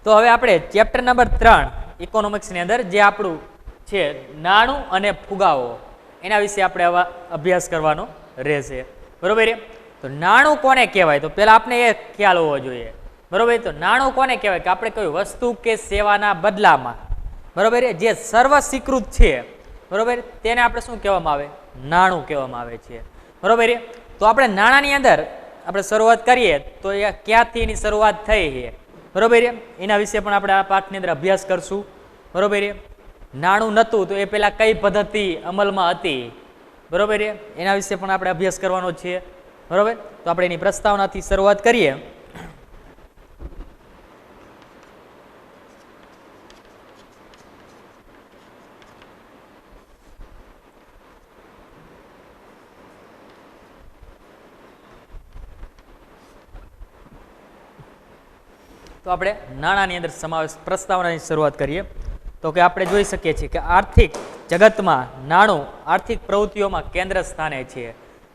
તો હવે આપણે ચેપ્ટર નંબર 3 ઇકોનોમિક્સની અંદર જે આપણું છે નાણું અને ફુગાવો એના વિશે આપણે આવા અભ્યાસ કરવાનો રહેશે, બરોબર છે. તો નાણું કોને કહેવાય, તો પહેલા આપણે એ ખ્યાલ હોવો જોઈએ, બરોબર. તો નાણું કોને કહેવાય કે આપણે કોઈ વસ્તુ કે સેવાના બદલામાં, બરોબર, જે સર્વ સ્વીકૃત છે, બરોબર, તેને આપણે શું કહેવામાં આવે, નાણું કહેવામાં આવે છે, બરોબર. તો આપણે નાણાંની અંદર આપણે શરૂઆત કરીએ તો એ ક્યાંથી એની શરૂઆત થઈ છે, બરોબર, એના વિશે પણ આપણે આ પાઠની અંદર અભ્યાસ કરશું, બરોબર. નાણું નહોતું તો એ પહેલા કઈ પદ્ધતિ અમલમાં હતી, બરોબર, એના વિશે પણ આપણે અભ્યાસ કરવાનો છે, બરોબર. તો આપણે એની પ્રસ્તાવનાથી શરૂઆત કરીએ. તો આપણે નાણાંની અંદર સમાવેશ પ્રસ્તાવનાની શરૂઆત કરીએ તો કે આપણે જોઈ શકીએ છીએ કે આર્થિક જગતમાં નાણું આર્થિક પ્રવૃત્તિઓમાં કેન્દ્ર સ્થાને છે,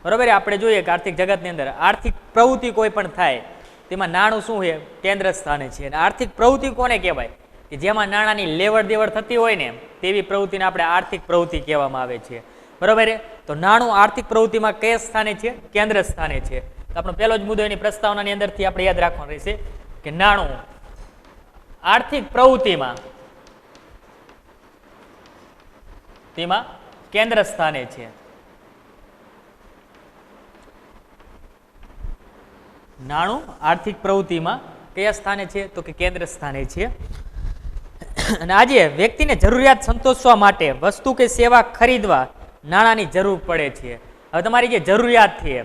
બરોબર. આપણે જોઈએ કે આર્થિક જગતની અંદર આર્થિક પ્રવૃત્તિ કોઈ પણ થાય તેમાં નાણું શું છે, કેન્દ્ર સ્થાને છે. અને આર્થિક પ્રવૃત્તિ કોને કહેવાય કે જેમાં નાણાંની લેવડ દેવડ થતી હોય ને તેવી પ્રવૃત્તિને આપણે આર્થિક પ્રવૃત્તિ કહેવામાં આવે છે, બરોબર. તો નાણું આર્થિક પ્રવૃત્તિમાં કયા સ્થાને છે, કેન્દ્ર સ્થાને છે. તો આપણો પહેલો જ મુદ્દો એની પ્રસ્તાવનાની અંદરથી આપણે યાદ રાખવાનો રહેશે કે નાણું આર્થિક પ્રવૃત્તિમાં તેમાં કેન્દ્ર સ્થાને છે. નાણું આર્થિક પ્રવૃત્તિમાં કયા સ્થાને છે, તો કે કેન્દ્ર સ્થાને છે. અને આજે વ્યક્તિને જરૂરિયાત સંતોષવા માટે વસ્તુ કે સેવા ખરીદવા નાણાંની જરૂર પડે છે. હવે તમારી જે જરૂરિયાત છે,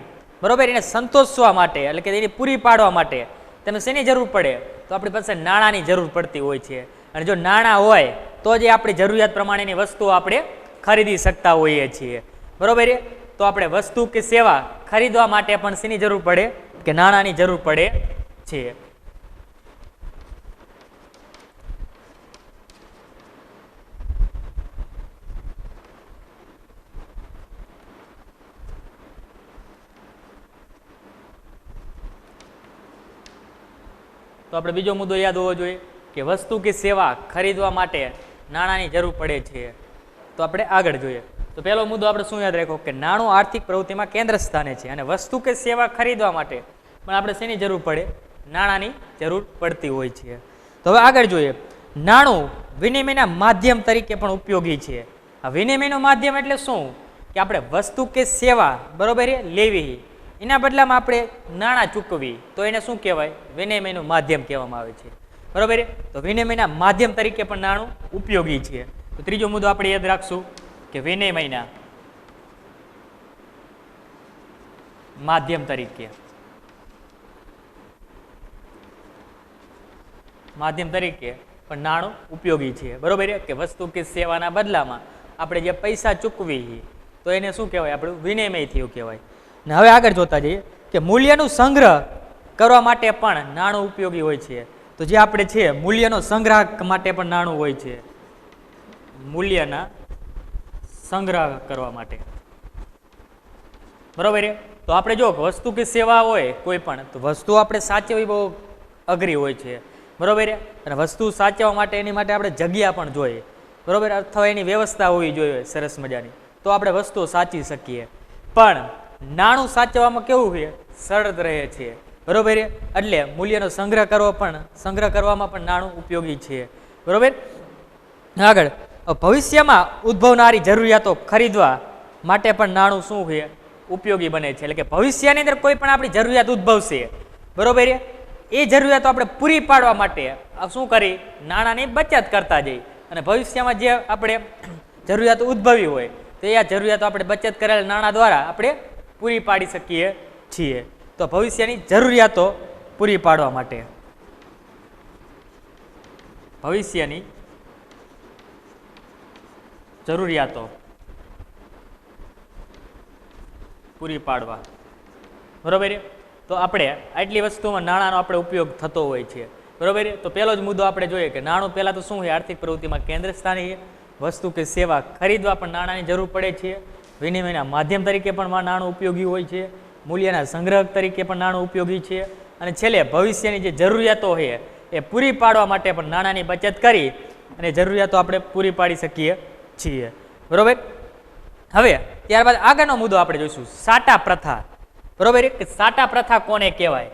બરોબર, એને સંતોષવા માટે એટલે કે એને પૂરી પાડવા માટે તમે શેની જરૂર પડે, તો આપણી પાસે નાણાંની જરૂર પડતી હોય છે. અને જો નાણાં હોય તો જ આપણી જરૂરિયાત પ્રમાણેની વસ્તુઓ આપણે ખરીદી શકતા હોઈએ છીએ, બરોબર. તો આપણે વસ્તુ કે સેવા ખરીદવા માટે પણ શેની જરૂર પડે, કે નાણાંની જરૂર પડે છે. તો આપણે બીજો મુદ્દો યાદ હોવો જોઈએ કે વસ્તુ કે સેવા ખરીદવા માટે નાણાંની જરૂર પડે છે. તો આપણે આગળ જોઈએ તો પહેલો મુદ્દો આપણે શું યાદ રાખો કે નાણું આર્થિક પ્રવૃત્તિમાં કેન્દ્ર સ્થાને છે અને વસ્તુ કે સેવા ખરીદવા માટે પણ આપણે શેની જરૂર પડે, નાણાંની જરૂર પડતી હોય છે. તો હવે આગળ જોઈએ, નાણું વિનિમયના માધ્યમ તરીકે પણ ઉપયોગી છે. આ વિનિમયનું માધ્યમ એટલે શું કે આપણે વસ્તુ કે સેવા, બરોબર, લેવી એના બદલામાં આપણે નાણાં ચૂકવી તો એને શું કહેવાય, વિનિમયનું માધ્યમ કહેવામાં આવે છે, બરોબર. તો વિનિમયના માધ્યમ તરીકે પણ નાણું ઉપયોગી છે. તો ત્રીજો મુદ્દો આપણે યાદ રાખશું કે વિનિમયના માધ્યમ તરીકે પણ નાણું ઉપયોગી છે, બરોબર. કે વસ્તુ કે સેવાના બદલામાં આપણે જે પૈસા ચૂકવી તો એને શું કહેવાય, આપણું વિનિમય થયું કહેવાય. ને હવે આગળ જોતા જઈએ કે મૂલ્યનું સંગ્રહ કરવા માટે પણ નાણું ઉપયોગી હોય છે. તો જે આપણે છે મૂલ્યનો સંગ્રહ માટે પણ નાણું હોય છે, મૂલ્યના સંગ્રહ કરવા માટે, બરોબર. તો આપણે જો વસ્તુ કે સેવા હોય કોઈ પણ તો વસ્તુ આપણે સાચવવી બહુ અઘરી હોય છે, બરોબર. અને વસ્તુ સાચવવા માટે એની માટે આપણે જગ્યા પણ જોઈએ, બરોબર, અથવા એની વ્યવસ્થા હોવી જોઈએ સરસ મજાની, તો આપણે વસ્તુઓ સાચવી શકીએ. પણ નાણું સાચવવામાં કેવું છે, સરળ રહે છે, બરોબર. એટલે મૂલ્યનો સંગ્રહ કરવામાં પણ નાણું ઉપયોગી છે, બરોબર. આગળ ભવિષ્યમાં ઉદ્ભવનારી જરૂરિયાતો ખરીદવા માટે પણ નાણું શું છે, ઉપયોગી બને છે. એટલે કે ભવિષ્યની અંદર કોઈ પણ આપણી જરૂરિયાત ઉદ્ભવશે, બરોબર, એ જરૂરિયાતો આપણે પૂરી પાડવા માટે શું કરી, નાણાંની બચત કરતા જઈએ અને ભવિષ્યમાં જે આપણે જરૂરિયાતો ઉદ્ભવી હોય તો એ જરૂરિયાતો આપણે બચત કરેલા નાણાં દ્વારા આપણે પૂરી પાડી શકીએ છીએ. તો ભવિષ્યની જરૂરિયાતો પૂરી પાડવા માટે ભવિષ્યની જરૂરિયાતો પૂરી પાડવા, બરોબર. તો આપણે આટલી વસ્તુમાં નાણાંનો આપણે ઉપયોગ થતો હોય છે, બરોબર. તો પહેલો જ મુદ્દો આપણે જોઈએ કે નાણું પહેલા તો શું છે, આર્થિક પ્રવૃત્તિમાં કેન્દ્ર સ્થાને છે. વસ્તુ કે સેવા ખરીદવા પણ નાણાંની જરૂર પડે છે. વિનિમયના માધ્યમ તરીકે પણ નાણું ઉપયોગી હોય છે. મૂલ્યના સંગ્રહ તરીકે પણ નાણું ઉપયોગી છે. અને છેલ્લે ભવિષ્યની જે જરૂરિયાતો છે એ પૂરી પાડવા માટે પણ નાણાંની બચત કરી અને જરૂરિયાતો આપણે પૂરી પાડી શકીએ છીએ, બરોબર. હવે ત્યારબાદ આગળનો મુદ્દો આપણે જોઈશું સાટા પ્રથા, બરોબર. કે સાટા પ્રથા કોને કહેવાય?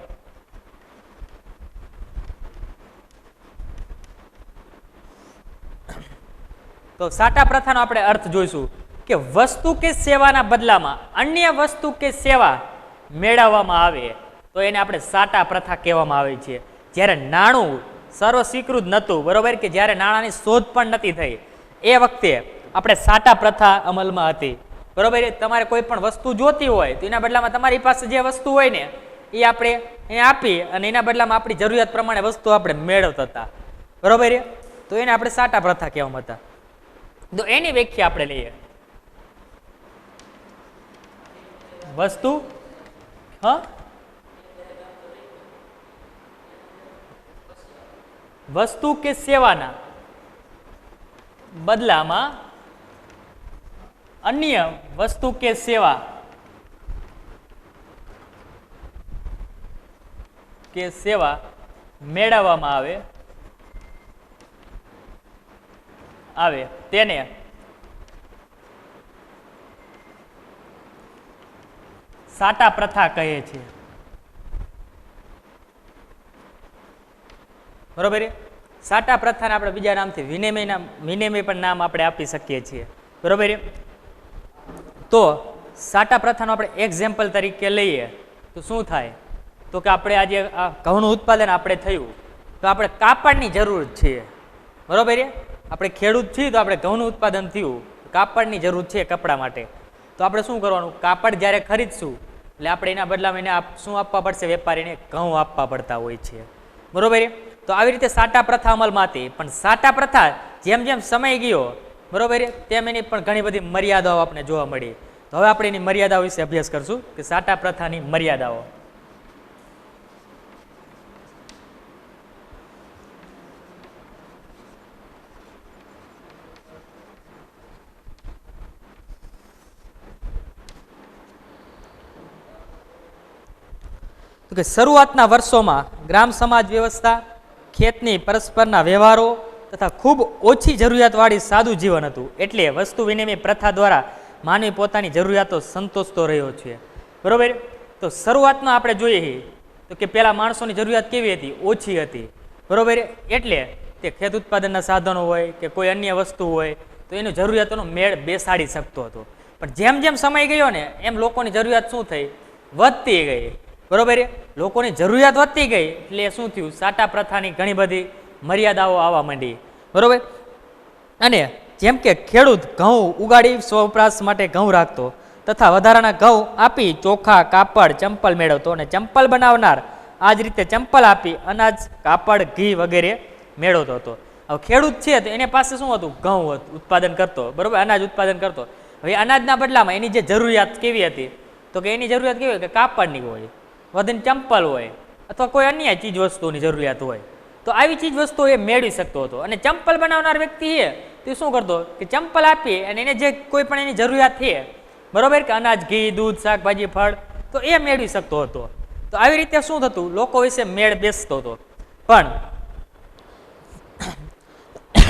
તો સાટા પ્રથાનો આપણે અર્થ જોઈશું કે વસ્તુ કે સેવાના બદલામાં અન્ય વસ્તુ કે સેવા મેળવવામાં આવે તો એને આપણે સાટા પ્રથા કહેવામાં આવે છે. જ્યારે નાણું સર્વ સ્વીકૃત નહોતું, બરોબર, કે જ્યારે નાણાંની શોધ પણ નથી થઈ એ વખતે આપણે સાટા પ્રથા અમલમાં હતી, બરોબર. તમારે કોઈ પણ વસ્તુ જોતી હોય તો એના બદલામાં તમારી પાસે જે વસ્તુ હોય ને એ આપણે એને આપી અને એના બદલામાં આપણી જરૂરિયાત પ્રમાણે વસ્તુ આપણે મેળવતા હતા, બરોબર. તો એને આપણે સાટા પ્રથા કહેવામાં હતા. તો એની વ્યાખ્યા આપણે લઈએ. વસ્તુ વસ્તુ કે સેવાના બદલામાં અન્ય વસ્તુ કે સેવા મેળવવામાં આવે તેને સાટા પ્રથા કહે છે, બરોબર. સાટા પ્રથાને આપણે બીજા નામથી વિનિમય પણ નામ આપણે આપી શકીએ છીએ, બરોબર. તો સાટા પ્રથાનો આપણે એક્ઝામ્પલ તરીકે લઈએ તો શું થાય? તો કે આપણે આજે આ ઘઉંનું ઉત્પાદન આપણે થયું તો આપણે કાપડની જરૂર છે, બરોબર. આપણે ખેડૂત છીએ તો આપણે ઘઉંનું ઉત્પાદન થયું, કાપડની જરૂર છે કપડા માટે. તો આપણે શું કરવાનું? કાપડ જ્યારે ખરીદશું એટલે આપણે એના બદલામાં એને શું આપવા પડશે? વેપારીને ઘઉં આપવા પડતા હોય છે, બરોબર. તો આવી રીતે સાટા પ્રથા અમલમાં હતી. પણ સાટા પ્રથા જેમ જેમ સમય ગયો, બરોબર, તેમ એની પણ ઘણી બધી મર્યાદાઓ આપણે જોવા મળી. તો હવે આપણે એની મર્યાદાઓ વિશે અભ્યાસ કરશું કે સાટા પ્રથાની મર્યાદાઓ. તો કે શરૂઆતના વર્ષોમાં ગ્રામ સમાજ વ્યવસ્થા, ખેતની પરસ્પરના વ્યવહારો તથા ખૂબ ઓછી જરૂરિયાતવાળી સાદું જીવન હતું. એટલે વસ્તુ વિનિમય પ્રથા દ્વારા માનવી પોતાની જરૂરિયાતો સંતોષતો રહ્યો છે, બરોબર. તો શરૂઆતમાં આપણે જોઈએ તો કે પહેલાં માણસોની જરૂરિયાત કેવી હતી? ઓછી હતી, બરોબર. એટલે તે ખેત ઉત્પાદનના સાધનો હોય કે કોઈ અન્ય વસ્તુ હોય તો એની જરૂરિયાતોનો મેળ બેસાડી શકતો હતો. પણ જેમ જેમ સમય ગયો ને એમ લોકોની જરૂરિયાત શું થઈ? વધતી ગઈ, બરોબર. લોકોની જરૂરિયાત વધતી ગઈ એટલે શું થયું? સાટા પ્રથાની ઘણી બધી મર્યાદાઓ આવવા માંડી, બરોબર. અને જેમ કે ખેડૂત ઘઉં ઉગાડી સ્વવપરાશ માટે ઘઉં રાખતો તથા વધારાના ઘઉં આપી ચોખા, કાપડ, ચંપલ મેળવતો અને ચંપલ બનાવનાર આ જ રીતે ચંપલ આપી અનાજ, કાપડ, ઘી વગેરે મેળવતો હતો. હવે ખેડૂત છે તો એને પાસે શું હતું? ઘઉં ઉત્પાદન કરતો, બરોબર, અનાજ ઉત્પાદન કરતો. હવે અનાજના બદલામાં એની જે જરૂરિયાત કેવી હતી? તો કે એની જરૂરિયાત કેવી હોય? કે કાપડની હોય, વધીને ચંપલ હોય અથવા કોઈ અન્ય ચીજ વસ્તુની જરૂરિયાત હોય. તો આવી ચીજ વસ્તુઓ એ મેળવી શકતો હતો. અને ચંપલ બનાવનાર વ્યક્તિ છે તે શું કરતો? કે ચંપલ આપી અને એને જે કોઈ પણ એની જરૂરિયાત છે, બરોબર, કે અનાજ, ઘી, દૂધ, શાકભાજી, ફળ, તો એ મેળવી શકતો હતો. તો આવી રીતે શું થતું? લોકો વિશે મેળ બેસતો હતો. પણ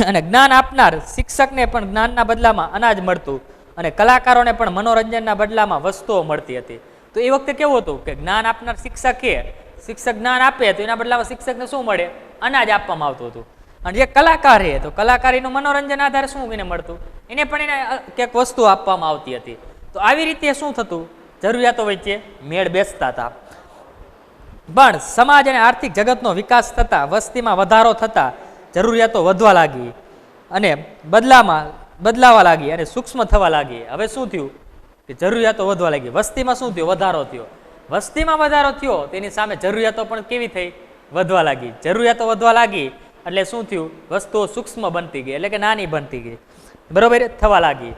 અને જ્ઞાન આપનાર શિક્ષકને પણ જ્ઞાનના બદલામાં અનાજ મળતું અને કલાકારોને પણ મનોરંજનના બદલામાં વસ્તુઓ મળતી હતી. તો એ વખતે કેવું હતું કે જ્ઞાન આપનાર શિક્ષક છે, શિક્ષક જ્ઞાન આપે તો એના બદલામાં શિક્ષકને શું મળે? અનાજ આપવામાં આવતું હતું. અને જે કલાકાર છે તો કલાકારીનું મનોરંજન આધારે શું એને મળતું? એને પણ એને ક્યાંક વસ્તુ આપવામાં આવતી હતી. તો આવી રીતે શું થતું? જરૂરિયાતો વચ્ચે મેળ બેસતા હતા. પણ સમાજ અને આર્થિક જગતનો વિકાસ થતાં, વસ્તીમાં વધારો થતાં જરૂરિયાતો વધવા લાગી અને બદલાવા લાગી અને સૂક્ષ્મ થવા લાગી. હવે શું થયું? કે જરૂરિયાતો વધવા લાગી. વસ્તીમાં શું થયું? વધારો થયો. વસ્તીમાં વધારો થયો તેની સામે જરૂરિયાતો પણ કેવી થઈ? વધવા લાગી. જરૂરિયાતો વધવા લાગી એટલે શું થયું? વસ્તુઓ સૂક્ષ્મ બનતી ગઈ, એટલે કે નાની બનતી ગઈ, બરોબર, થવા લાગી.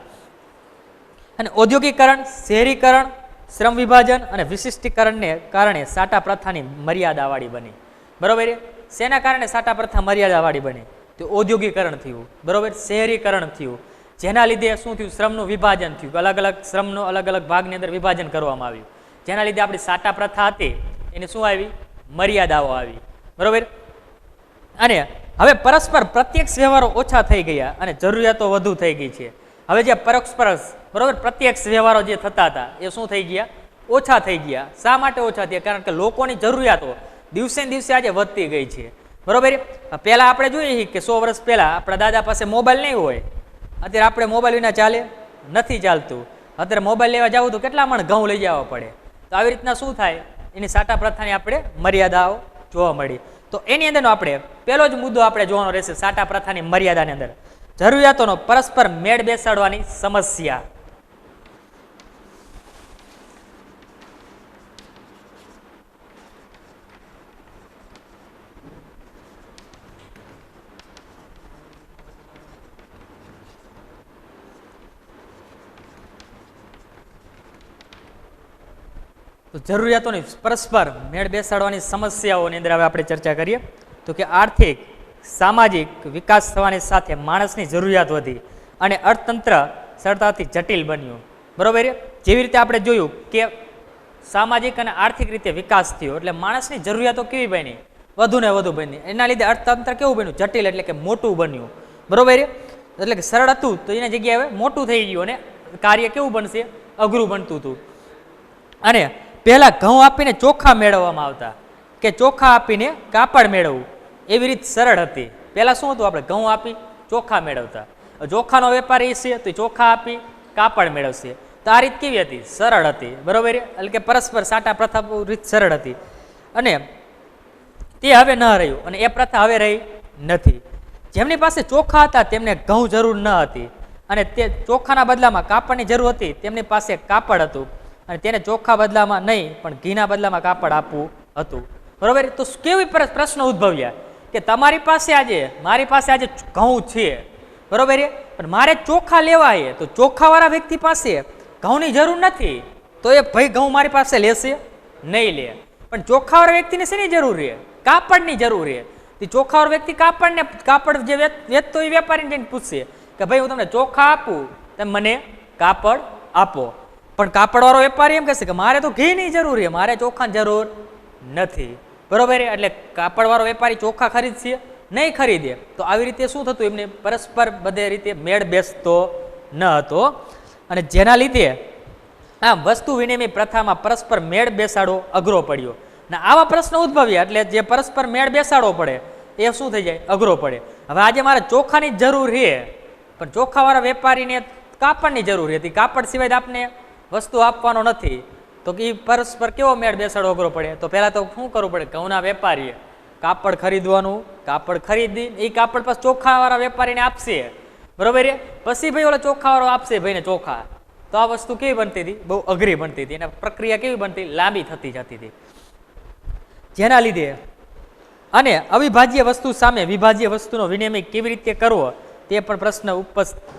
અને ઔદ્યોગિકરણ, શહેરીકરણ, શ્રમ વિભાજન અને વિશિષ્ટીકરણને કારણે સાટા પ્રથાની મર્યાદાવાળી બની, બરોબર. શેના કારણે સાટા પ્રથા મર્યાદાવાળી બની? તો ઔદ્યોગિકરણ થયું, બરોબર, શહેરીકરણ થયું, જેના લીધે શું થયું? શ્રમનું વિભાજન થયું. અલગ અલગ શ્રમનો અલગ અલગ ભાગની અંદર વિભાજન કરવામાં આવ્યું. જેના લીધે આપણી સાટા પ્રથા હતી એને શું આવી? મર્યાદાઓ આવી, બરોબર. અને હવે પરસ્પર પ્રત્યક્ષ વ્યવહારો ઓછા થઈ ગયા અને જરૂરિયાતો વધુ થઈ ગઈ છે. હવે જે પરસ્પર બરોબર પ્રત્યક્ષ વ્યવહારો જે થતા હતા એ શું થઈ ગયા? ઓછા થઈ ગયા. શા માટે ઓછા થયા? કારણ કે લોકોની જરૂરિયાતો દિવસે ને દિવસે આજે વધતી ગઈ છે. બરોબર. પહેલા આપણે જોઈએ કે 100 વર્ષ પહેલા આપણા દાદા પાસે મોબાઈલ નહીં હોય. અત્યારે આપણે મોબાઈલ વિના ચાલે નથી ચાલતું. અત્યારે મોબાઈલ લેવા જવું તો કેટલા મણ ઘઉં લઈ જવા પડે. તો આવી રીતના શું થાય? એની સાટા પ્રથાની આપણે મર્યાદાઓ જોવા મળી. તો એની અંદરનો આપણે પહેલો જ મુદ્દો આપણે જોવાનો રહેશે સાટા પ્રથાની મર્યાદાની અંદર જરૂરિયાતોનો પરસ્પર મેળ બેસાડવાની સમસ્યા. તો જરૂરિયાતોની પરસ્પર મેળ બેસાડવાની સમસ્યાઓની અંદર હવે આપણે ચર્ચા કરીએ તો કે આર્થિક સામાજિક વિકાસ થવાની સાથે માણસની જરૂરિયાત વધી અને અર્થતંત્ર સરળતાથી જટિલ બન્યું. બરોબર. જેવી રીતે આપણે જોયું કે સામાજિક અને આર્થિક રીતે વિકાસ થયો એટલે માણસની જરૂરિયાતો કેવી બની? વધુ ને વધુ બની. એના લીધે અર્થતંત્ર કેવું બન્યું? જટિલ એટલે કે મોટું બન્યું. બરોબર. એટલે કે સરળ હતું તો એના જગ્યાએ હવે મોટું થઈ ગયું અને કાર્ય કેવું બનશે? અઘરું બનતું હતું. અને પહેલા ઘઉં આપીને ચોખા મેળવવામાં આવતા કે ચોખા આપીને કાપડ મેળવવું એવી રીત સરળ હતી. પહેલા શું હતું? આપણે ઘઉં આપી ચોખા મેળવતા. ચોખાનો વેપારી છે તો ચોખા આપી કાપડ મેળવશે. તો આ રીત કેવી હતી? સરળ હતી. બરોબર. એટલે કે પરસ્પર સાટા પ્રથા રીત સરળ હતી અને તે હવે ન રહ્યું અને એ પ્રથા હવે રહી નથી. જેમની પાસે ચોખા હતા તેમને ઘઉં જરૂર ન હતી અને તે ચોખાના બદલામાં કાપડની જરૂર હતી તેમની પાસે કાપડ હતું અને તેને ચોખા બદલામાં નહીં પણ ઘીના બદલામાં કાપડ આપવું હતું. બરોબર. તો કેવી પ્રશ્ન ઉદ્ભવ્યા કે તમારી પાસે આજે મારી પાસે આજે ઘઉં છે. બરોબર. પણ મારે ચોખા લેવા છે તો ચોખાવાળા વ્યક્તિ પાસે ઘઉંની જરૂર નથી તો એ ભાઈ ઘઉં મારી પાસે લેશે નહીં લે. પણ ચોખાવાળા વ્યક્તિને શેની જરૂર છે? કાપડની જરૂર છે. તે ચોખાવાળો વ્યક્તિ કાપડ જે વેચતો એ વેપારીને જઈને પૂછશે કે ભાઈ હું તમને ચોખા આપું તમે મને કાપડ આપો. પણ કાપડવાળો વેપારી એમ કહેશે કે મારે તો ઘીની જરૂર છે મારે ચોખાની જરૂર નથી. બરોબર. એટલે કાપડવાળો વેપારી ચોખા ખરીદશે નહીં ખરીદે. તો આવી રીતે શું થતું? એમને પરસ્પર બધે રીતે મેળ બેસતો ન હતો અને જેના લીધે આમ વસ્તુ વિનિમય પ્રથામાં પરસ્પર મેળ બેસાડવો અઘરો પડ્યો. અને આવા પ્રશ્નો ઉદ્ભવ્યા એટલે જે પરસ્પર મેળ બેસાડવો પડે એ શું થઈ જાય? અઘરો પડે. હવે આજે મારે ચોખાની જરૂર છે પણ ચોખાવાળા વેપારીને કાપડની જરૂર હતી. કાપડ સિવાય આપને વસ્તુ આપવાનો નથી તો કે પરસ્પર કેવો મેળ બેસાડવો અઘરો પડે? તો પહેલા તો શું કરવું પડે? ઘઉંના વેપારીએ કાપડ ખરીદવાનું. કાપડ ખરીદી એ કાપડ પછી ચોખાવાળા વેપારીને આપશે. બરોબર. પછી ભાઈ ઓલા ચોખાવાળો આપશે ભાઈને ચોખા. તો આ વસ્તુ કેવી બનતી હતી? બહુ અઘરી બનતી હતી. એના પ્રક્રિયા કેવી બનતી? લાંબી થતી જતી હતી. જેના લીધે અને અવિભાજ્ય વસ્તુ સામે વિભાજ્ય વસ્તુનો વિનિમય કેવી રીતે કરવો તે પણ પ્રશ્ન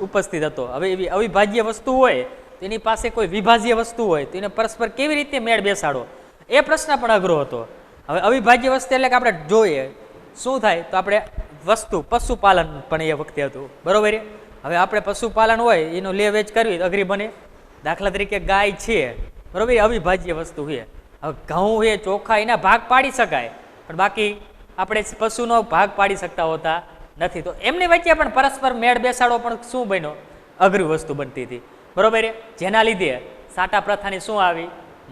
ઉપસ્થિત હતો. હવે એવી અવિભાજ્ય વસ્તુ હોય તેની પાસે કોઈ વિભાજ્ય વસ્તુ હોય તો એને પરસ્પર કેવી રીતે મેળ બેસાડો એ પ્રશ્ન પણ અઘરો હતો. હવે અવિભાજ્ય વસ્તુ એટલે કે આપણે જોઈએ શું થાય તો આપણે વસ્તુ પશુપાલન પણ એ વખતે હતું. બરોબર. હવે આપણે પશુપાલન હોય એનું લે વેચ કરવી અઘરી બને. દાખલા તરીકે ગાય છે. બરોબર. અવિભાજ્ય વસ્તુ છે. હવે ઘઉં છે ચોખા એના ભાગ પાડી શકાય પણ બાકી આપણે પશુનો ભાગ પાડી શકતા હોતા નથી. તો એમની વચ્ચે પણ પરસ્પર મેળ બેસાડવો પણ શું બન્યો? અઘરી વસ્તુ બનતી હતી. બરોબર. જેના લીધે સાટા પ્રથાની શું આવી?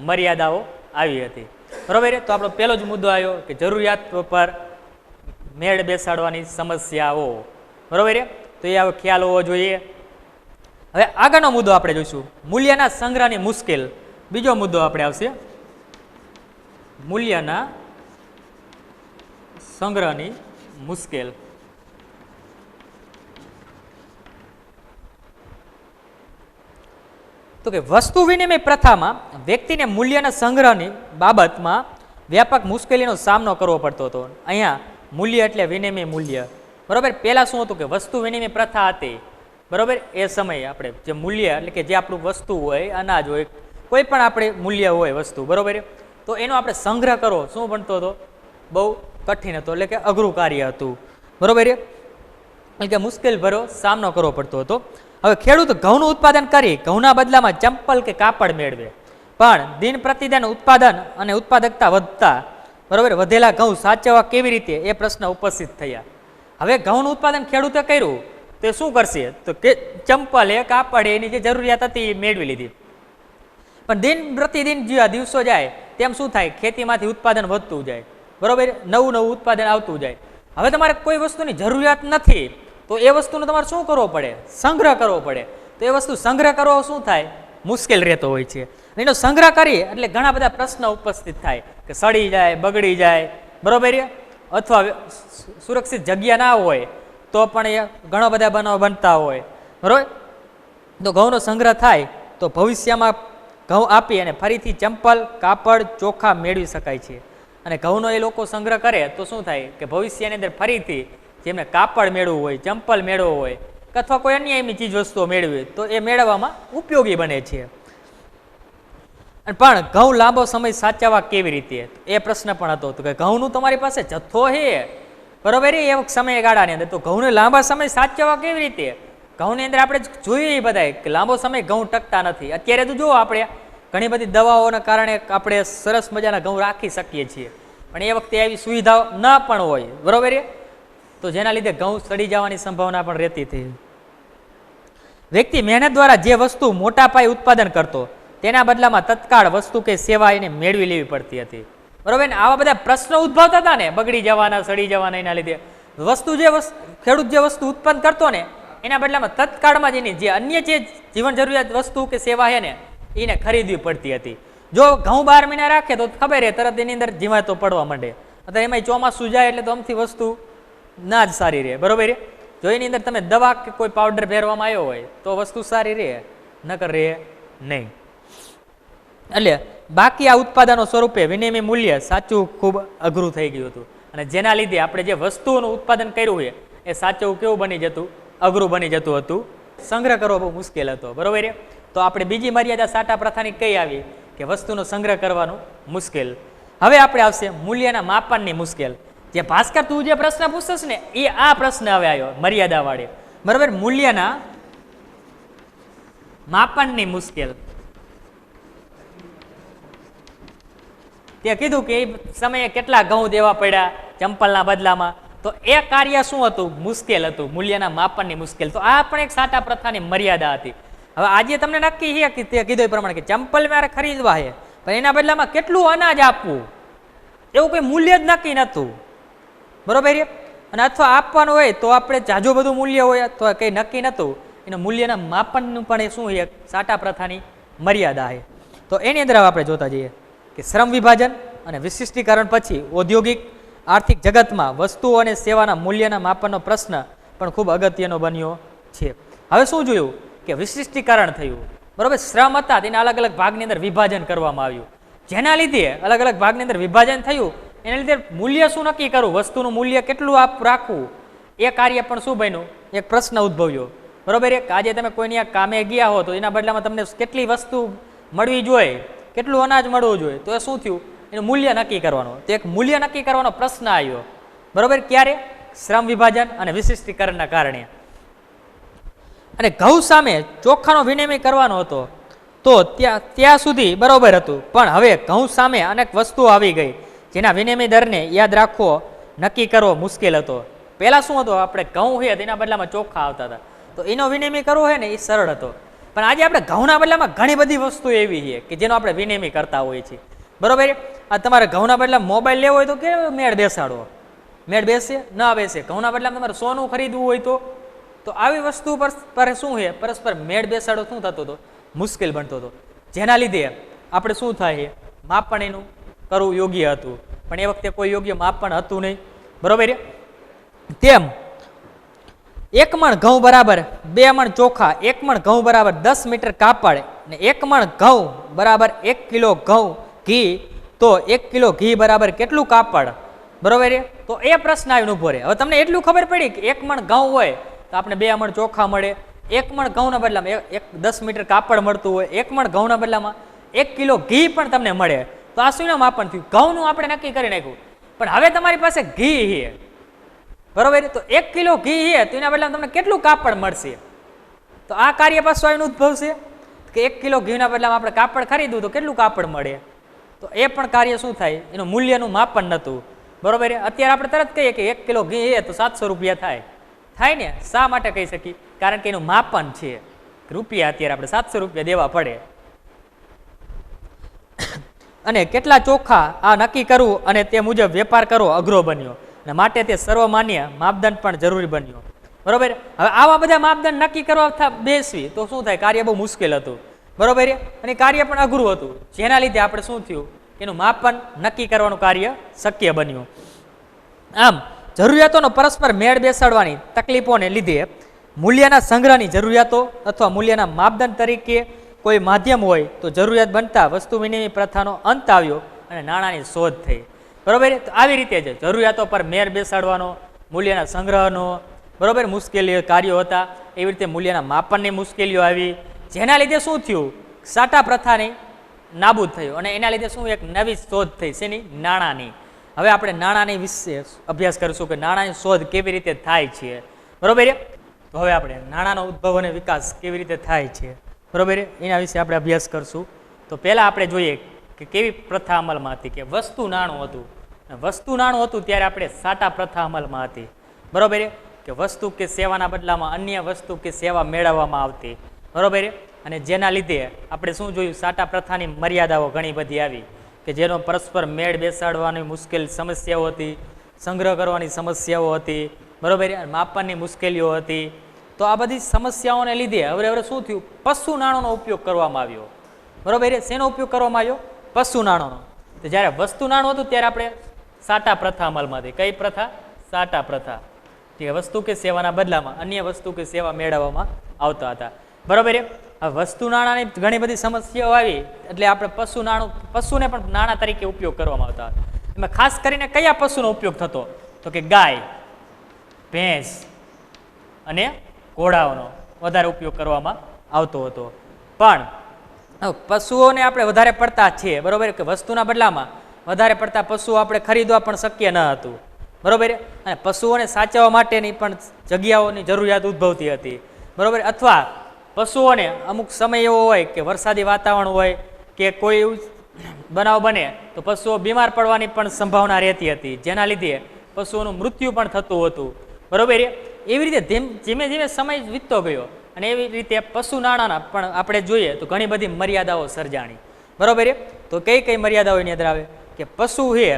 મર્યાદાઓ આવી હતી. બરોબર. તો આપણો પહેલો જ મુદ્દો આવ્યો કે જરૂરિયાત પર મેળ બેસાડવાની સમસ્યાઓ. બરોબર. તો એ હવે ખ્યાલ હોવો જોઈએ. હવે આગળનો મુદ્દો આપણે જોઈશું મૂલ્યના સંગ્રહની મુશ્કેલ. બીજો મુદ્દો આપણે આવશે મૂલ્યના સંગ્રહની મુશ્કેલ. તો કે વસ્તુ વિનિમય પ્રથામાં વ્યક્તિને મૂલ્યના સંગ્રહની બાબતમાં વ્યાપક મુશ્કેલીનો સામનો કરવો પડતો હતો. અહીંયા મૂલ્ય એટલે વિનિમય મૂલ્ય. બરોબર. પહેલા શું હતું કે વસ્તુ વિનિમય પ્રથા હતી. બરોબર. એ સમયે આપણે જે મૂલ્ય એટલે કે જે આપણું વસ્તુ હોય અનાજ હોય કોઈ પણ આપણે મૂલ્ય હોય વસ્તુ. બરોબર. તો એનો આપણે સંગ્રહ કરવો શું બનતો હતો? બહુ કઠિન હતો એટલે કે અઘરું કાર્ય હતું. બરોબર. એટલે કે મુશ્કેલ ભરો સામનો કરવો પડતો હતો. હવે ખેડૂત ઘઉંનું ઉત્પાદન કરી ઘઉંના બદલામાં ચંપલ કે કાપડ મેળવે પણ દિન પ્રતિદિન ઉત્પાદન અને ઉત્પાદકતા વધતા બરોબર, વધેલા ઘઉં સાચવવા કેવી રીતે એ પ્રશ્ન ઉપસ્થિત થયા. હવે ઘઉંનું ઉત્પાદન ખેડૂતે કર્યું તો એ શું કરશે, તો કે ચંપલ એ કાપડ એની જે જરૂરિયાત હતી એ મેળવી લીધી. પણ દિન પ્રતિદિન જે દિવસો જાય તેમ શું થાય, ખેતીમાંથી ઉત્પાદન વધતું જાય, બરોબર, નવું નવું ઉત્પાદન આવતું જાય. હવે તમારે કોઈ વસ્તુની જરૂરિયાત નથી તો એ વસ્તુનો તમારે શું કરવો પડે, સંગ્રહ કરવો પડે. તો એ વસ્તુ સંગ્રહ કરવો શું થાય, મુશ્કેલ રહેતો હોય છે. એનો સંગ્રહ કરીએ એટલે ઘણા બધા પ્રશ્નો ઉપસ્થિત થાય કે સડી જાય, બગડી જાય, બરોબર, અથવા સુરક્ષિત જગ્યા ના હોય તો પણ એ ઘણા બધા બનાવ બનતા હોય, બરોબર. તો ઘઉંનો સંગ્રહ થાય તો ભવિષ્યમાં ઘઉં આપી અને ફરીથી ચંપલ, કાપડ, ચોખા મેળવી શકાય છે. અને ઘઉંનો એ લોકો સંગ્રહ કરે તો શું થાય કે ભવિષ્યની અંદર ફરીથી જેમને કાપડ મેળવવું હોય, ચંપલ મેળવવું હોય અથવા કોઈ અન્ય એમની ચીજ વસ્તુઓ મેળવી તો એ મેળવવામાં ઉપયોગી બને છે. પણ ઘઉં લાંબો સમય સાચવવા કેવી રીતે, એ પ્રશ્ન પણ હતો. તો કે ઘઉંનું તમારી પાસે જથ્થો છે, બરોબર, એ સમયગાળાની અંદર, તો ઘઉંને લાંબા સમય સાચવવા કેવી રીતે. ઘઉંની અંદર આપણે જોઈએ બધા કે લાંબો સમય ઘઉં ટકતા નથી. અત્યારે તો જુઓ આપણે ઘણી બધી દવાઓના કારણે આપણે સરસ મજાના ઘઉં રાખી શકીએ છીએ, પણ એ વખતે એવી સુવિધાઓ ન પણ હોય, બરોબર, તો જેના લીધે ઘઉં સડી જવાની સંભાવના પણ રહેતી હતી. વ્યક્તિ મહેનત દ્વારા જે વસ્તુ મોટા પાયે ઉત્પાદન કરતો તેના બદલામાં તત્કાળ વસ્તુ કે સેવા એને મેળવી લેવી પડતી હતી, બરોબર ને. આવા બધા પ્રશ્નો ઉદ્ભવતા હતા ને, બગડી જવાના, સડી જવાના, એના લીધે વસ્તુ જે ખેડૂત જે વસ્તુ ઉત્પન્ન કરતો ને એના બદલામાં તત્કાળમાં જ એની જે અન્ય જે જીવન જરૂરિયાત વસ્તુ કે સેવા છે ને એને ખરીદવી પડતી હતી. જો ઘઉં 12 મહિના રાખે તો ખબર છે તરત એની અંદર જીવાતો પડવા માંડે, અથવા એમાં ચોમાસું જાય એટલે તો અમથી વસ્તુ ના જ સારી રહે, બરોબર. જો એની અંદર તમે દવા કે કોઈ પાવડર ભેરવામાં આવ્યો હોય તો વસ્તુ સારી રહે, નકર રહે નહીં. એટલે બાકી આ ઉત્પાદનો સ્વરૂપે વિનિમય મૂલ્ય સાચું ખૂબ અઘરું થઈ ગયું હતું. અને જેના લીધે આપણે જે વસ્તુઓનું ઉત્પાદન કર્યું છે એ સાચવું કેવું બની જતું, અઘરું બની જતું હતું, સંગ્રહ કરવો બહુ મુશ્કેલ હતો, બરોબર. તો આપણે બીજી મર્યાદા સાટા પ્રથાની કઈ આવી કે વસ્તુનો સંગ્રહ કરવાનું મુશ્કેલ. હવે આપણે આવશે મૂલ્યના માપનની મુશ્કેલ. જે ભાસ્કર તું જે પ્રશ્ન પૂછશ ને એ આ પ્રશ્ન હવે આવ્યો મર્યાદા વાળી, બરોબર. મૂલ્યના માપનની મુશ્કેલ. તે કીધું કે એ સમયે કેટલા ઘઉં દેવા પડ્યા ચંપલના બદલામાં, તો એ કાર્ય શું હતું, મુશ્કેલ હતું, મૂલ્યના માપનની મુશ્કેલ. તો આ પણ એક સાટા પ્રથાની મર્યાદા હતી. હવે આજે તમને નક્કી છે કે તે કીધું એ પ્રમાણે કે ચંપલ મારે ખરીદવા છે પણ એના બદલામાં કેટલું અનાજ આપવું એવું કોઈ મૂલ્ય જ નક્કી નહોતું, બરોબર. અને અથવા આપવાનું હોય તો આપણે જાજુ બધું મૂલ્ય હોય તો કંઈ નક્કી નહોતું. એના મૂલ્યના માપનનું પણ એ શું છે, સાટા પ્રથાની મર્યાદા છે. તો એની અંદર આપણે જોતા જઈએ કે શ્રમ વિભાજન અને વિશિષ્ટીકરણ પછી ઔદ્યોગિક આર્થિક જગતમાં વસ્તુઓ અને સેવાના મૂલ્યના માપનનો પ્રશ્ન પણ ખૂબ અગત્યનો બન્યો છે. હવે શું જોયું કે વિશિષ્ટીકરણ થયું, બરોબર. શ્રમ હતા તેના અલગ અલગ ભાગની અંદર વિભાજન કરવામાં આવ્યું, જેના લીધે અલગ અલગ ભાગની અંદર વિભાજન થયું. એના લીધે મૂલ્ય શું નક્કી કરવું, વસ્તુનું મૂલ્ય કેટલું રાખવું, એ કાર્ય પણ શું બન્યું, એક પ્રશ્ન ઉદ્ભવ્યો, બરોબર. આજે તમે કોઈની કામે ગયા હો તો એના બદલામાં તમને કેટલી વસ્તુ મળવી જોઈએ, કેટલું અનાજ મળવું જોઈએ, તો એ શું થયું, એનું મૂલ્ય નક્કી કરવાનું. તો એક મૂલ્ય નક્કી કરવાનો પ્રશ્ન આવ્યો, બરોબર. ક્યારે, શ્રમ વિભાજન અને વિશિષ્ટીકરણના કારણે. અને ઘઉં સામે ચોખાનો વિનિમય કરવાનો હતો તો ત્યાં સુધી બરોબર હતું, પણ હવે ઘઉં સામે અનેક વસ્તુઓ આવી ગઈ જેના વિનિમય દરને યાદ રાખવો, નક્કી કરવો મુશ્કેલ હતો. પહેલાં શું હતું, આપણે ઘઉં છે તેના બદલામાં ચોખા આવતા હતા તો એનો વિનિમય કરવો હોય ને એ સરળ હતો. પણ આજે આપણે ઘઉંના બદલામાં ઘણી બધી વસ્તુ એવી છે કે જેનો આપણે વિનિમય કરતા હોઈએ છીએ, બરોબર. આ તમારે ઘઉંના બદલામાં મોબાઈલ લેવો હોય તો કે મેળ બેસાડો, મેળ બેસે ના બેસે. ઘઉંના બદલામાં તમારે સોનું ખરીદવું હોય તો આવી વસ્તુ પર શું છે, પરસ્પર મેળ બેસાડો શું થતો હતો, મુશ્કેલ બનતો હતો. જેના લીધે આપણે શું થાય, માપન એનું કરવું યોગ્ય હતું, પણ એ વખતે કોઈ યોગ્ય માપન હતું નહીં, બરોબર. તેમ 1 મણ ઘઉં બરાબર 2 મણ ચોખા, 1 મણ ઘઉં બરાબર 10 મીટર કાપડ અને 1 મણ ઘઉં બરાબર 1 કિલો ઘઉં ઘી, તો 1 કિલો ઘી બરાબર કેટલું કાપડ, બરોબર. તો એ પ્રશ્ન આવીને ઉભો રહે. હવે તમને એટલું ખબર પડી કે 1 મણ ઘઉં હોય તો આપણે 2 મણ ચોખા મળે, 1 મણ ઘઉંના બદલામાં 10 મીટર કાપડ મળતું હોય, 1 મણ ઘઉંના બદલામાં 1 કિલો ઘી પણ તમને મળે. તો આ શું માપન થયું, ઘઉંનું આપણે નક્કી કરી નાખ્યું. પણ હવે તમારી પાસે ઘી છે, બરોબર. તો 1 કિલો ઘી છે તો એના બદલામાં તમને કેટલું કાપડ મળશે. તો આ કાર્ય પાછું આવીને ઉદ્ભવશે કે 1 કિલો ઘીના બદલામાં આપણે કાપડ ખરીદવું તો કેટલું કાપડ મળે. તો એ પણ કાર્ય શું થાય, એનું મૂલ્યનું માપન નહોતું, બરોબર. અત્યારે આપણે તરત કહીએ કે 1 કિલો ઘી એ તો 700 રૂપિયા થાય ને. શા માટે કહી શકીએ? કારણ કે એનું માપન છે રૂપિયા, અત્યારે આપણે 700 રૂપિયા દેવા પડે. અને કેટલા ચોખ્ખા આ નક્કી કરવું અને તે મુજબ વેપાર કરવો અઘરો બન્યો, અને માટે તે સર્વમાન્ય માપદંડ પણ જરૂરી બન્યો, બરોબર. હવે આવા બધા માપદંડ નક્કી કરવા બેસવી તો શું થાય, કાર્ય બહુ મુશ્કેલ હતું, બરોબર. અને કાર્ય પણ અઘરું હતું, જેના લીધે આપણે શું થયું, એનું માપન નક્કી કરવાનું કાર્ય શક્ય બન્યું. આમ જરૂરિયાતોનો પરસ્પર મેળ બેસાડવાની તકલીફોને લીધે મૂલ્યના સંગ્રહની જરૂરિયાતો અથવા મૂલ્યના માપદંડ તરીકે કોઈ માધ્યમ હોય તો જરૂરિયાત બનતા વસ્તુ વિનિમય પ્રથાનો અંત આવ્યો અને નાણાંની શોધ થઈ, બરોબર. તો આવી રીતે જ જરૂરિયાતો પર મેળ બેસાડવાનો, મૂલ્યના સંગ્રહનો, બરોબર, મુશ્કેલીઓ કાર્યો હતા. એવી રીતે મૂલ્યના માપનની મુશ્કેલીઓ આવી, જેના લીધે શું થયું, સાટા પ્રથાની નાબૂદ થયું અને એના લીધે શું એક નવી શોધ થઈ, શેની? નાણાંની. હવે આપણે નાણાંની વિશે અભ્યાસ કરીશું કે નાણાંની શોધ કેવી રીતે થાય છે, બરોબર. તો હવે આપણે નાણાંનો ઉદ્ભવ અને વિકાસ કેવી રીતે થાય છે, બરોબર, એના વિશે આપણે અભ્યાસ કરશું. તો પહેલાં આપણે જોઈએ કે કેવી પ્રથા અમલમાં હતી, કે વસ્તુ નાણું હતું. વસ્તુ નાણું હતું ત્યારે આપણે સાટા પ્રથા અમલમાં હતી, બરોબર, કે વસ્તુ કે સેવાના બદલામાં અન્ય વસ્તુ કે સેવા મેળવવામાં આવતી, બરોબર. અને જેના લીધે આપણે શું જોયું, સાટા પ્રથાની મર્યાદાઓ ઘણી બધી આવી, કે જેનો પરસ્પર મેળ બેસાડવાની મુશ્કેલ સમસ્યાઓ હતી, સંગ્રહ કરવાની સમસ્યાઓ હતી, બરોબર, માપનની મુશ્કેલીઓ હતી. તો આ બધી સમસ્યાઓને લીધે હવે શું થયું, પશુ નાણોનો ઉપયોગ કરવામાં આવ્યો, બરોબર. શેનો ઉપયોગ કરવામાં આવ્યો? પશુ નાણોનો. તો જ્યારે વસ્તુ નાણું હતું ત્યારે આપણે સાટા પ્રથા અમલમાં હતી. કઈ પ્રથા? સાટા પ્રથા. કે વસ્તુ કે સેવાના બદલામાં અન્ય વસ્તુ કે સેવા મેળવવામાં આવતા હતા, બરોબર. વસ્તુ નાણાંની ઘણી બધી સમસ્યાઓ આવી એટલે આપણે પશુને પણ નાણાં તરીકે ઉપયોગ કરવામાં આવતા હતા. એમાં ખાસ કરીને કયા પશુનો ઉપયોગ થતો? તો કે ગાય, ભેંસ અને ઘોડાઓનો વધારે ઉપયોગ કરવામાં આવતો હતો. પણ પશુઓને આપણે વધારે પડતા છીએ, બરોબર, કે વસ્તુના બદલામાં વધારે પડતા પશુઓ આપણે ખરીદવા પણ શક્ય ન હતું, બરોબર. અને પશુઓને સાચવવા માટેની પણ જગ્યાઓની જરૂરિયાત ઉદ્ભવતી હતી, બરોબર. અથવા પશુઓને અમુક સમય એવો હોય કે વરસાદી વાતાવરણ હોય કે કોઈ એવું બનાવ બને તો પશુઓ બીમાર પડવાની પણ સંભાવના રહેતી હતી, જેના લીધે પશુઓનું મૃત્યુ પણ થતું હતું, બરોબર. એવી રીતે ધીમે ધીમે સમય વીતતો ગયો અને એવી રીતે પશુ નાણાંના પણ આપણે જોઈએ તો ઘણી બધી મર્યાદાઓ સર્જાણી, બરોબર. તો કઈ મર્યાદાઓ એની અંદર આવે કે પશુ છે,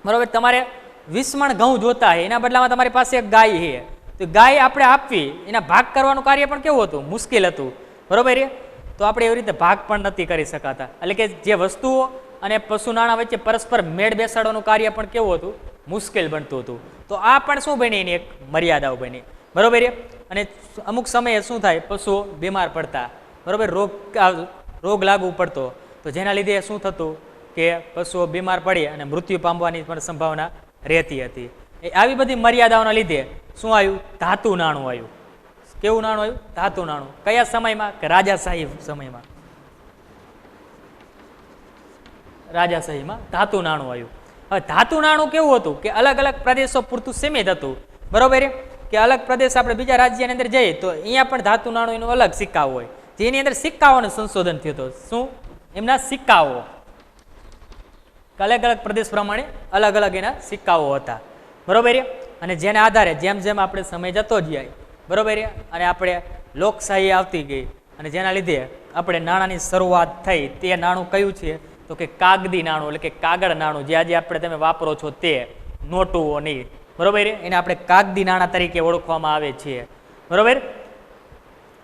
બરોબર, તમારે 20 મણ ઘઉં જોતા હોય એના બદલામાં તમારી પાસે એક ગાય છે, તો ગાય આપણે આપવી, એના ભાગ કરવાનું કાર્ય પણ કેવું હતું? મુશ્કેલ હતું, બરોબર. તો આપણે એવી રીતે ભાગ પણ નથી કરી શકાતા, એટલે કે જે વસ્તુઓ અને પશુ નાણાં વચ્ચે પરસ્પર મેળ બેસાડવાનું કાર્ય પણ કેવું હતું? મુશ્કેલ બનતું હતું. તો આ પણ શું બની? એની એક મર્યાદાઓ બની, બરોબર. અને અમુક સમયે શું થાય, પશુઓ બીમાર પડતા, બરોબર, રોગ લાગુ પડતો, તો જેના લીધે શું થતું કે પશુઓ બીમાર પડી અને મૃત્યુ પામવાની પણ સંભાવના રહેતી હતી. આવી બધી મર્યાદાઓના લીધે શું આવ્યું? ધાતુ નાણું આવ્યું. કેવું નાણું આવ્યું? ધાતુ નાણું. કયા સમયમાં? કે રાજાશાહી સમયમાં. રાજાશાહીમાં ધાતુ નાણું આવ્યું. હવે ધાતુ નાણું કેવું હતું કે અલગ અલગ પ્રદેશો પૂરતું સીમિત હતું, બરોબર. કે અલગ પ્રદેશ આપણે બીજા રાજ્યની અંદર જઈએ તો અહીંયા પણ ધાતુ નાણું એનું અલગ સિક્કાઓ હોય, જેની અંદર સિક્કાઓનું સંશોધન થયું હતું. શું? એમના સિક્કાઓ અલગ અલગ પ્રદેશ પ્રમાણે અલગ અલગ એના સિક્કાઓ હતા, બરોબર. અને જેના આધારે જેમ જેમ આપણે સમય જતો જાય, બરોબર, અને આપણે લોકશાહી આવતી ગઈ અને જેના લીધે આપણે નાણાંની શરૂઆત થઈ. તે નાણું કયું છે? તો કે કાગદી નાણું, એટલે કે કાગળ નાણું, જે આજે આપણે તમે વાપરો છો તે નોટુઓ નહીં, બરોબર. એને આપણે કાગદી નાણાં તરીકે ઓળખવામાં આવે છે, બરોબર.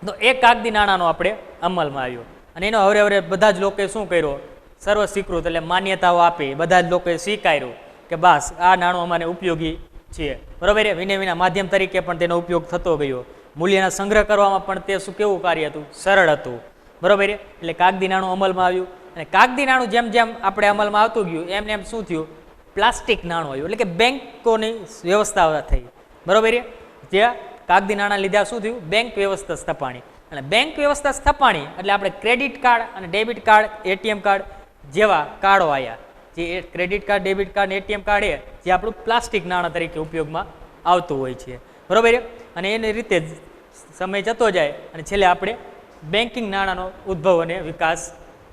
તો એ કાગદી નાણાંનો આપણે અમલમાં આવ્યો અને એનો હવે બધા જ લોકોએ શું કર્યો? સર્વ સ્વીકૃત, એટલે માન્યતાઓ આપી, બધા જ લોકોએ સ્વીકાર્યું કે બસ આ નાણું અમારે ઉપયોગી છે, બરોબર. વિનિમયના માધ્યમ તરીકે પણ તેનો ઉપયોગ થતો ગયો. મૂલ્યના સંગ્રહ કરવામાં પણ તે શું કેવું કાર્ય હતું? સરળ હતું, બરોબર. એટલે કાગદી નાણું અમલમાં આવ્યું અને કાગદી નાણું જેમ જેમ આપણે અમલમાં આવતું ગયું એમ શું થયું? પ્લાસ્ટિક નાણું આવ્યું, એટલે કે બેંકોની વ્યવસ્થા થઈ, બરોબર. જે કાગદી નાણાં લીધા શું થયું? બેંક વ્યવસ્થા સ્થપાણી. અને બેંક વ્યવસ્થા સ્થપાણી એટલે આપણે ક્રેડિટ કાર્ડ અને ડેબિટ કાર્ડ, એટીએમ કાર્ડ જેવા કાર્ડો આવ્યા. જે credit card, debit card, ATM card એ જે આપણું પ્લાસ્ટિક નાણાં તરીકે ઉપયોગમાં આવતું હોય છે, બરોબર. અને એની રીતે સમય જતો જાય અને છેલ્લે આપણે બેન્કિંગ નાણાંનો ઉદ્ભવ અને વિકાસ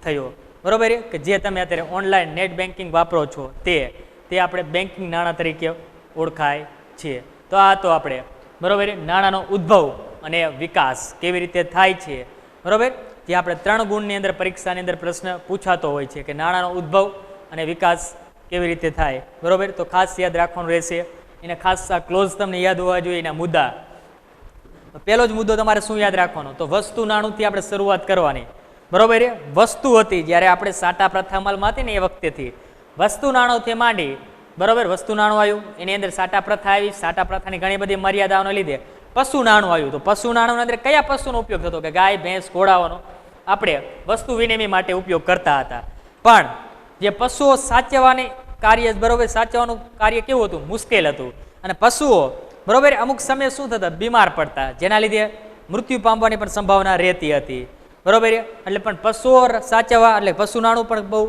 થયો, બરોબર છે, કે જે તમે અત્યારે ઓનલાઈન નેટ બેન્કિંગ વાપરો છો તે આપણે બેન્કિંગ નાણાં તરીકે ઓળખાય છે. તો આ તો આપણે બરોબર નાણાંનો ઉદ્ભવ અને વિકાસ કેવી રીતે થાય છે, બરોબર, જે આપણે 3 ગુણની અંદર પરીક્ષાની અંદર પ્રશ્ન પૂછાતો હોય છે કે નાણાંનો ઉદ્ભવ અને વિકાસ કેવી રીતે થાય, બરોબર. તો ખાસ યાદ રાખવાનું રહેશે. એને ખાસ આ ક્લોઝ તમને યાદ હોવા જોઈએ એના મુદ્દા. પહેલો જ મુદ્દો તમારે શું યાદ રાખવાનો, તો વસ્તુ નાણુંથી આપણે શરૂઆત કરવાની, બરોબર. વસ્તુ હતી જ્યારે આપણે સાટા પ્રથા અમલમાં હતી ને એ વખતેથી વસ્તુ નાણુંથી માંડી, બરોબર, વસ્તુ નાણું આવ્યું, એની અંદર સાટા પ્રથા આવી, સાટા પ્રથાની ઘણી બધી મર્યાદાઓને લીધે પશુ નાણું આવ્યું. તો પશુ નાણુંની અંદર કયા પશુનો ઉપયોગ થતો, કે ગાય ભેંસ ઘોડાઓનો આપણે વસ્તુ વિનિમય માટે ઉપયોગ કરતા હતા. પણ જે પશુઓ સાચવવાની કાર્ય, બરોબર, સાચવવાનું કાર્ય કેવું હતું, મુશ્કેલ હતું. અને પશુઓ, બરોબર, અમુક સમયે શું થતા, બીમાર પડતા, જેના લીધે મૃત્યુ પામવાની પણ સંભાવના રહેતી હતી, બરોબર. એટલે પણ પશુઓ સાચવવા એટલે પશુ નાણું પણ બહુ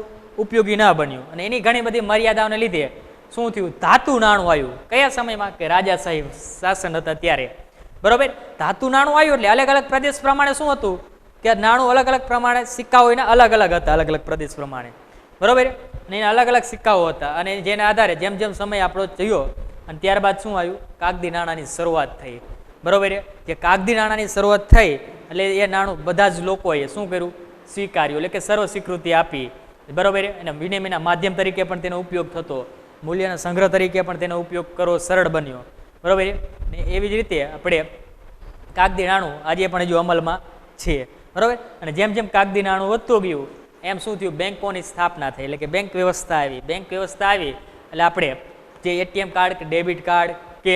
ઉપયોગી ન બન્યું. અને એની ઘણી બધી મર્યાદાઓને લીધે શું થયું, ધાતુ નાણું આવ્યું. કયા સમયમાં, કે રાજાશાહી શાસન હતા ત્યારે, બરોબર. ધાતુ નાણું આવ્યું એટલે અલગ અલગ પ્રદેશ પ્રમાણે શું હતું, કે નાણું અલગ અલગ પ્રમાણે, સિક્કાઓ એના અલગ અલગ હતા, અલગ અલગ પ્રદેશ પ્રમાણે, બરોબર. અને એના અલગ અલગ સિક્કાઓ હતા. અને જેના આધારે જેમ જેમ સમય આપણો થયો અને ત્યારબાદ શું આવ્યું, કાગદી નાણાંની શરૂઆત થઈ, બરોબર. જે કાગદી નાણાંની શરૂઆત થઈ એટલે એ નાણું બધા જ લોકોએ શું કર્યું, સ્વીકાર્યું, એટલે કે સર્વ સ્વીકૃતિ આપી, બરોબર. અને વિનિમયના માધ્યમ તરીકે પણ તેનો ઉપયોગ થતો, મૂલ્યના સંગ્રહ તરીકે પણ તેનો ઉપયોગ કરવો સરળ બન્યો, બરોબર. ને એવી જ રીતે આપણે કાગદી નાણું આજે પણ હજુ અમલમાં છે, બરોબર. અને જેમ જેમ કાગદી નાણું વધતું ગયું એમ શું થયું, બેંકોની સ્થાપના થઈ, એટલે કે બેંક વ્યવસ્થા આવી. બેંક વ્યવસ્થા આવી એટલે આપણે જે એટીએમ કાર્ડ કે ડેબિટ કાર્ડ કે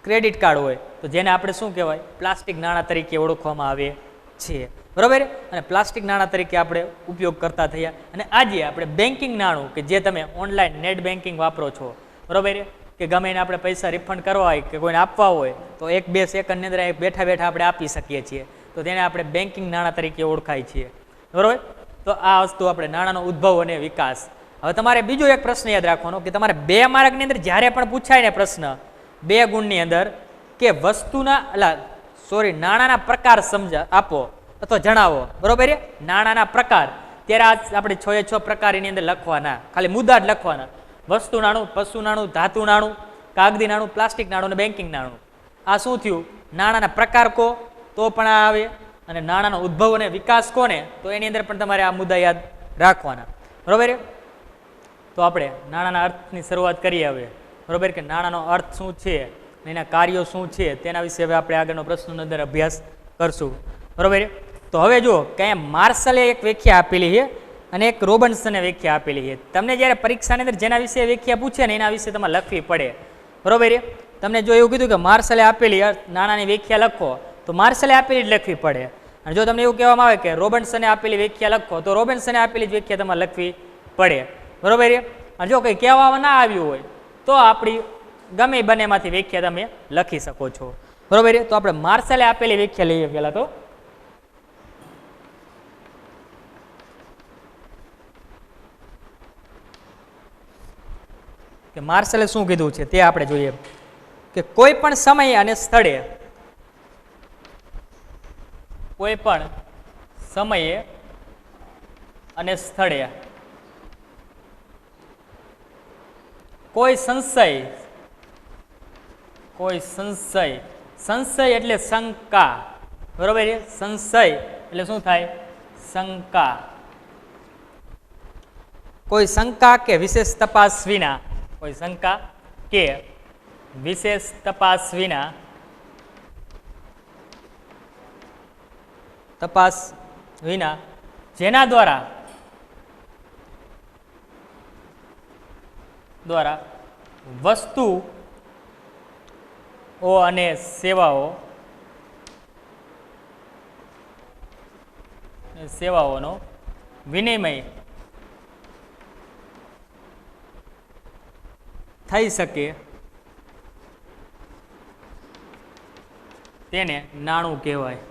ક્રેડિટ કાર્ડ હોય તો જેને આપણે શું કહેવાય, પ્લાસ્ટિક નાણાં તરીકે ઓળખવામાં આવે છે, બરોબર. અને પ્લાસ્ટિક નાણાં તરીકે આપણે ઉપયોગ કરતા થયા. અને આજે આપણે બેન્કિંગ નાણું, કે જે તમે ઓનલાઈન નેટ બેન્કિંગ વાપરો છો, બરોબર, કે ગમે એને આપણે પૈસા રિફંડ કરવા હોય કે કોઈને આપવા હોય તો 1-2 સેકન્ડની અંદર બેઠા બેઠા આપણે આપી શકીએ છીએ. તો તેને આપણે બેન્કિંગ નાણાં તરીકે ઓળખાય છે, બરોબર. તો આ વસ્તુ આપણે નાણાંનો ઉદ્ભવ અને વિકાસ. હવે તમારે બીજો એક પ્રશ્ન યાદ રાખવાનો, કે તમારે 2 માર્કની અંદર જ્યારે પણ પૂછાય ને પ્રશ્ન 2 ગુણની અંદર, કે વસ્તુના નાણાંના પ્રકાર આપો અથવા જણાવો, બરોબર. નાણાંના પ્રકાર, ત્યારે આપણે 6 પ્રકાર એની અંદર લખવાના, ખાલી મુદ્દા જ લખવાના. વસ્તુ નાણું, પશુ નાણું, ધાતુ નાણું, કાગદી નાણું, પ્લાસ્ટિક નાણું અને બેન્કિંગ નાણું. આ શું થયું, નાણાંના પ્રકાર કહો તો પણ આ આવે, અને નાણાંનો ઉદ્ભવ અને વિકાસ કોને, તો એની અંદર પણ તમારે આ મુદ્દા યાદ રાખવાના, બરોબર. તો આપણે નાણાંના અર્થની શરૂઆત કરીએ હવે, બરોબર, કે નાણાંનો અર્થ શું છે, એના કાર્યો શું છે, તેના વિશે હવે આપણે આગળનો પ્રશ્નનો અંદર અભ્યાસ કરશું, બરોબર. તો હવે જો કે માર્શલે એક વ્યાખ્યા આપેલી છે અને એક રોબિન્સને વ્યાખ્યા આપેલી છે. તમને જ્યારે પરીક્ષાની અંદર જેના વિશે વ્યાખ્યા પૂછે ને એના વિશે તમારે લખવી પડે, બરોબર. તમને જો એવું કીધું કે માર્શલે આપેલી નાણાંની વ્યાખ્યા લખો તો માર્શલે આપેલી જ લખવી પડે. અને જો તમને એવું કહેવામાં આવે કે રોબિન્સને આપેલી વ્યાખ્યા લખો તો રોબિન્સને આપેલી જ વ્યાખ્યા તમારે લખવી પડે, બરોબર. અને જો કંઈ કહેવામાં ના આવ્યું હોય તો આપણી ગમે બંનેમાંથી વ્યાખ્યા તમે લખી શકો છો, બરોબર. તો આપણે માર્શલે આપેલી વ્યાખ્યા લઈએ પહેલા. તો કે માર્શલે શું કીધું છે તે આપણે જોઈએ, કે કોઈ પણ સમયે અને સ્થળે, કોઈ પણ સમયે અને સ્થળે કોઈ સંશય એટલે શંકા, બરોબર. સંશય એટલે શું થાય, શંકા. કોઈ શંકા કે વિશેષ તપાસ વિના, કોઈ શંકા કે વિશેષ તપાસ વિના જેના દ્વારા વસ્તુઓ અને સેવાઓનો વિનિમય થઈ શકે તેને નાણું કહેવાય.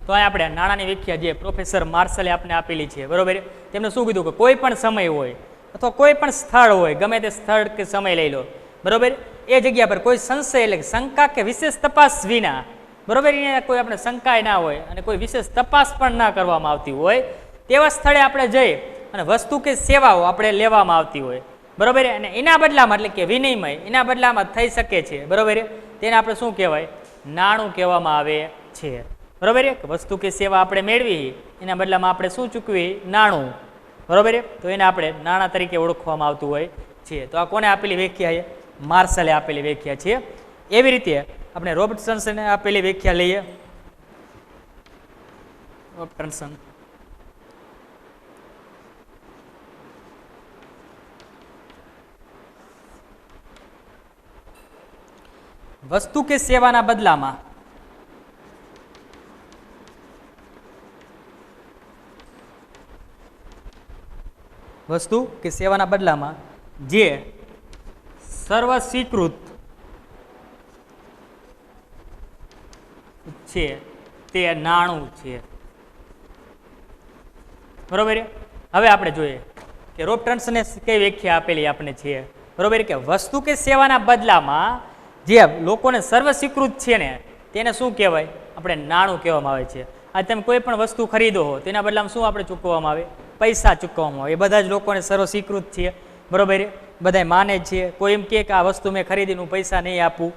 તો અહીં આપણે નાણાંની વ્યાખ્યા જે પ્રોફેસર માર્શલે આપણે આપેલી છે, બરોબર. તેમણે શું કીધું કે કોઈ પણ સમય હોય અથવા કોઈ પણ સ્થળ હોય, ગમે તે સ્થળ કે સમય લઈ લો, બરોબર, એ જગ્યા પર કોઈ સંશય એટલે શંકા કે વિશેષ તપાસ વિના, બરોબર, એને કોઈ આપણે શંકાય ના હોય અને કોઈ વિશેષ તપાસ પણ ના કરવામાં આવતી હોય તેવા સ્થળે આપણે જઈ અને વસ્તુ કે સેવાઓ આપણે લેવામાં આવતી હોય, બરોબર, અને એના બદલામાં એટલે કે વિનિમય એના બદલામાં થઈ શકે છે, બરોબર, તેને આપણે શું કહેવાય? નાણું કહેવામાં આવે છે, બરોબર. વસ્તુ કે સેવા આપણે મેળવી એના બદલામાં આપણે શું ચૂકવી? નાણું, બરોબર. તો એને આપણે નાણાં તરીકે ઓળખવામાં આવતું હોય છે. તો આ કોને આપેલી વ્યાખ્યા છે? માર્શલે આપેલી વ્યાખ્યા છે. એવી રીતે આપણે રોબર્ટસને આપેલી વ્યાખ્યા લઈએ. રોબર્ટસન વસ્તુ કે સેવાના બદલામાં વસ્તુ કે સેવાના બદલામાં જે સર્વ સ્વીકૃત છે તે નાણું છે, બરોબર. હવે આપણે જોઈએ કે રોબર્ટસને કઈ વ્યાખ્યા આપેલી આપણે છે, બરોબર, કે વસ્તુ કે સેવાના બદલામાં જે લોકોને સર્વ સ્વીકૃત છે ને તેને શું કહેવાય? આપણે નાણું કહેવામાં આવે છે. આ તમે કોઈ પણ વસ્તુ ખરીદો હો તેના બદલામાં શું આપણે ચૂકવવામાં આવે? પૈસા ચૂકવવામાં આવે. એ બધા જ લોકોને સર્વ સ્વીકૃત છે, બરોબર, બધા માને છે. કોઈ એમ કે આ વસ્તુ મેં ખરીદીને હું પૈસા નહીં આપું,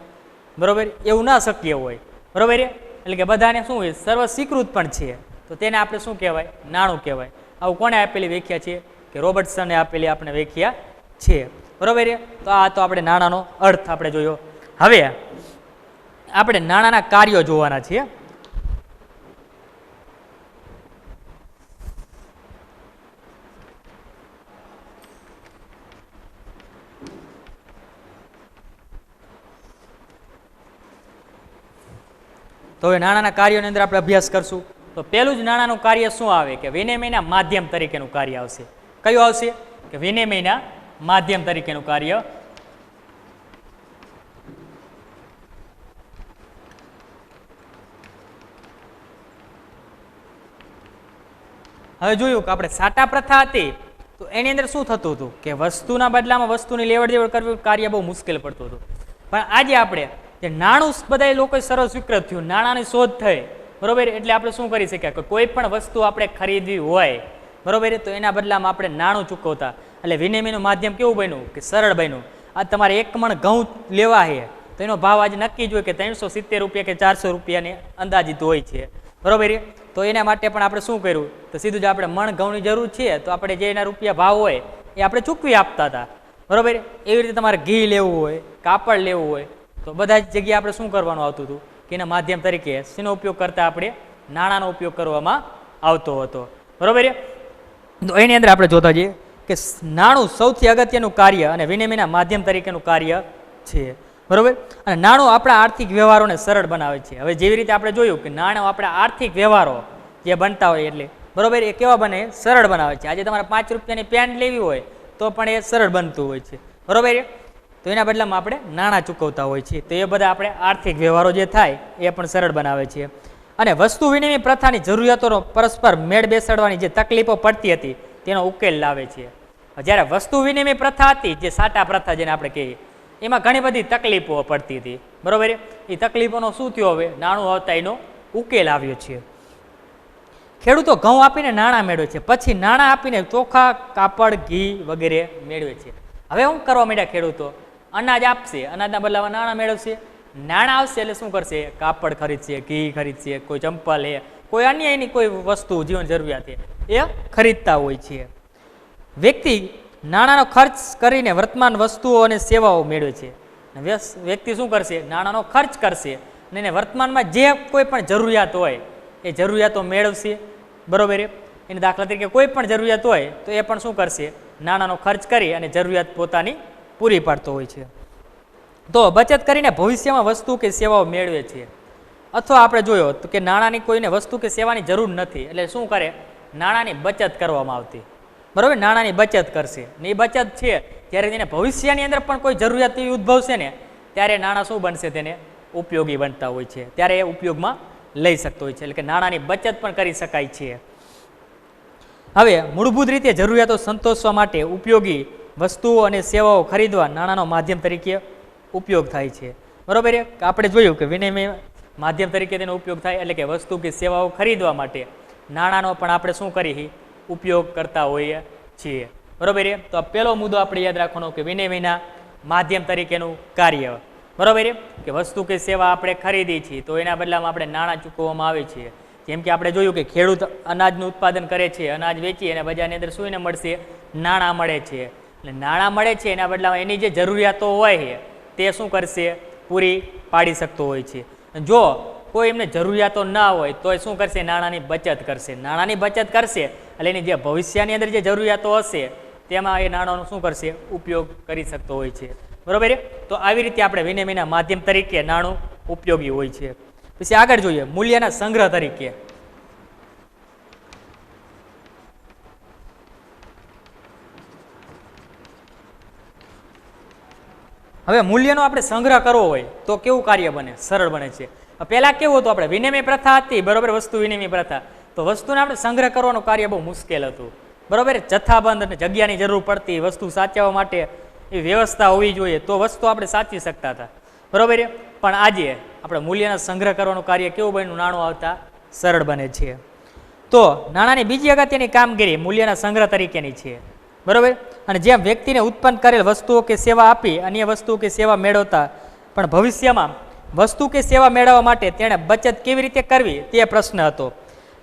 બરોબર, એવું ના શક્ય હોય, બરોબર. એટલે કે બધાને શું હોય? સર્વ સ્વીકૃત પણ છે, તો તેને આપણે શું કહેવાય? નાણું કહેવાય. આવું કોને આપેલી વ્યાખ્યા છે? કે રોબર્ટસને આપેલી આપણે વ્યાખ્યા છે, બરોબર. તો આ તો આપણે નાણાંનો અર્થ આપણે જોયો. હવે આપણે નાણાંના કાર્યો જોવાના છીએ. તો હવે નાણાંના કાર્યોની અંદર આપણે અભ્યાસ કરશું. તો પહેલું જ નાણાંનું કાર્ય શું આવે? કે વિનિમયના માધ્યમ તરીકેનું કાર્ય આવશે. કયું આવશે? કે વિનિમયના માધ્યમ તરીકેનું કાર્ય. હવે જોયું કે આપણે સાટા પ્રથા હતી તો એની અંદર શું થતું હતું? કે વસ્તુના બદલામાં વસ્તુની લેવડ દેવડ કરવી કાર્ય બહુ મુશ્કેલ પડતું હતું. પણ આજે આપણે જે નાણું બધા લોકો સરળ સ્વીકૃત થયું, નાણાંની શોધ થઈ, બરોબર, એટલે આપણે શું કરી શક્યા? કે કોઈ પણ વસ્તુ આપણે ખરીદવી હોય, બરોબર, તો એના બદલામાં આપણે નાણું ચૂકવતા. એટલે વિનિમયનું માધ્યમ કેવું બન્યું? કે સરળ બન્યું. આ તમારે 1 મણ ઘઉં લેવા છે તો એનો ભાવ આજે નક્કી જ હોય કે 370 રૂપિયા કે 400 રૂપિયાની અંદાજિત હોય છે, બરોબર. તો એના માટે પણ આપણે શું કર્યું? તો સીધું જ આપણે મણ ઘઉંની જરૂર છે તો આપણે જે એના રૂપિયા ભાવ હોય એ આપણે ચૂકવી આપતા હતા, બરોબર. એવી રીતે તમારે ઘી લેવું હોય, કાપડ લેવું હોય તો બધા જ જગ્યાએ આપણે શું કરવાનું આવતું હતું? કે એના માધ્યમ તરીકે શેનો ઉપયોગ કરતા? આપણે નાણાંનો ઉપયોગ કરવામાં આવતો હતો, બરોબર. તો એની અંદર આપણે જોતા જઈએ કે નાણું સૌથી અગત્યનું કાર્ય અને વિનિમયના માધ્યમ તરીકેનું કાર્ય છે, બરોબર. અને નાણું આપણા આર્થિક વ્યવહારોને સરળ બનાવે છે. હવે જેવી રીતે આપણે જોયું કે નાણું આપણા આર્થિક વ્યવહારો જે બનતા હોય એટલે, બરોબર, એ કેવા બને? સરળ બનાવે છે. આજે તમારે 5 રૂપિયાની પેન્ટ લેવી હોય તો પણ એ સરળ બનતું હોય છે, બરોબર. તો એના બદલામાં આપણે નાણાં ચૂકવતા હોય છે. તો એ બધા આપણે આર્થિક વ્યવહારો જે થાય એ પણ સરળ બનાવે છે. અને વસ્તુ વિનિમય પ્રથાની જરૂરિયાતોનો પરસ્પર મેળ બેસાડવાની જે તકલીફો પડતી હતી તેનો ઉકેલ લાવે છે. જ્યારે વસ્તુ વિનિમય પ્રથા હતી, જે સાટા પ્રથા જેને આપણે કહીએ, એમાં ઘણી બધી તકલીફો પડતી હતી, બરોબર. એ તકલીફોનો શું થયો? હવે નાણું આવતા એનો ઉકેલ આવ્યો છે. ખેડૂતો ઘઉં આપીને નાણાં મેળવે છે, પછી નાણાં આપીને ચોખા, કાપડ, ઘી વગેરે મેળવે છે. હવે શું કરવા માંડ્યા ખેડૂતો? અનાજ આપશે, અનાજના બદલામાં નાણાં મેળવશે. નાણાં આવશે એટલે શું કરશે? કાપડ ખરીદશે, ઘી ખરીદશે, કોઈ ચંપલ એ કોઈ અન્ય એની કોઈ વસ્તુ જીવન જરૂરિયાત એ ખરીદતા હોય છે. વ્યક્તિ નાણાંનો ખર્ચ કરીને વર્તમાન વસ્તુઓ અને સેવાઓ મેળવે છે. વ્યક્તિ શું કરશે? નાણાંનો ખર્ચ કરશે અને એને વર્તમાનમાં જે કોઈ પણ જરૂરિયાત હોય એ જરૂરિયાતો મેળવશે, બરોબર. એને દાખલા તરીકે કોઈ પણ જરૂરિયાત હોય તો એ પણ શું કરશે? નાણાંનો ખર્ચ કરી અને જરૂરિયાત પોતાની પૂરી પાડતો હોય છે. તો બચત કરીને ભવિષ્યમાં વસ્તુ કે સેવાઓ મેળવે છે. અથવા આપણે જોયો તો કે નાણાંની કોઈને વસ્તુ કે સેવાની જરૂર નથી એટલે શું કરે? નાણાંની બચત કરવામાં આવતી, બરોબર. નાણાંની બચત કરશે ને એ બચત છે જ્યારે તેને ભવિષ્યની અંદર પણ કોઈ જરૂરિયાત એવી ઉદ્ભવશે ને ત્યારે નાણાં શું બનશે? તેને ઉપયોગી બનતા હોય છે, ત્યારે એ ઉપયોગમાં લઈ શકતો હોય છે. એટલે કે નાણાંની બચત પણ કરી શકાય છે. હવે મૂળભૂત રીતે જરૂરિયાતો સંતોષવા માટે ઉપયોગી વસ્તુઓ અને સેવાઓ ખરીદવા નાણાંનો માધ્યમ તરીકે ઉપયોગ થાય છે, બરોબર છે. આપણે જોયું કે વિનિમય માધ્યમ તરીકે તેનો ઉપયોગ થાય એટલે કે વસ્તુ કે સેવાઓ ખરીદવા માટે નાણાંનો પણ આપણે શું કરીએ ઉપયોગ કરતા હોઈએ છીએ, બરોબર છે. તો આ પહેલો મુદ્દો આપણે યાદ રાખવાનો કે વિનિમયના માધ્યમ તરીકેનું કાર્ય, બરોબર છે. કે વસ્તુ કે સેવા આપણે ખરીદી છીએ તો એના બદલામાં આપણે નાણાં ચૂકવવામાં આવે છે. જેમ કે આપણે જોયું કે ખેડૂત અનાજનું ઉત્પાદન કરે છે, અનાજ વેચી અને બજારની અંદર શું એને મળશે, નાણાં મળે છે. એટલે નાણાં મળે છે એના બદલામાં એની જે જરૂરિયાતો હોય છે તે શું કરશે, પૂરી પાડી શકતો હોય છે. જો કોઈ એમને જરૂરિયાતો ના હોય તો એ શું કરશે, નાણાંની બચત કરશે. નાણાંની બચત કરશે એટલે એની જે ભવિષ્યની અંદર જે જરૂરિયાતો હશે તેમાં એ નાણાંનો શું કરશે, ઉપયોગ કરી શકતો હોય છે, બરોબર. તો આવી રીતે આપણે વિનિમયના માધ્યમ તરીકે નાણું ઉપયોગી હોય છે. પછી આગળ જોઈએ મૂલ્યના સંગ્રહ તરીકે. હવે મૂલ્યનો આપણે સંગ્રહ કરવો હોય તો કેવું કાર્ય બને, સરળ બને છે. પહેલા કેવું હતું, આપણે વિનિમય પ્રથા હતી, બરોબર, વસ્તુ વિનિમય પ્રથા, તો વસ્તુને આપણે સંગ્રહ કરવાનું કાર્ય બહુ મુશ્કેલ હતું, બરોબર. જથ્થાબંધ અને જગ્યાની જરૂર પડતી, વસ્તુ સાચવવા માટે એ વ્યવસ્થા હોવી જોઈએ તો વસ્તુ આપણે સાચવી શકતા હતા, બરોબર. પણ આજે આપણે મૂલ્યના સંગ્રહ કરવાનું કાર્ય કેવું બન્યું, નાણું આવતા સરળ બને છે. તો નાણાંની બીજી અગત્યની કામગીરી મૂલ્યના સંગ્રહ તરીકેની છે, બરોબર. અને જેમ વ્યક્તિને ઉત્પન્ન કરેલ વસ્તુઓ કે સેવા આપી અન્ય વસ્તુ કે સેવા મેળવતા, પણ ભવિષ્યમાં વસ્તુ કે સેવા મેળવવા માટે તેણે બચત કેવી રીતે કરવી તે પ્રશ્ન હતો.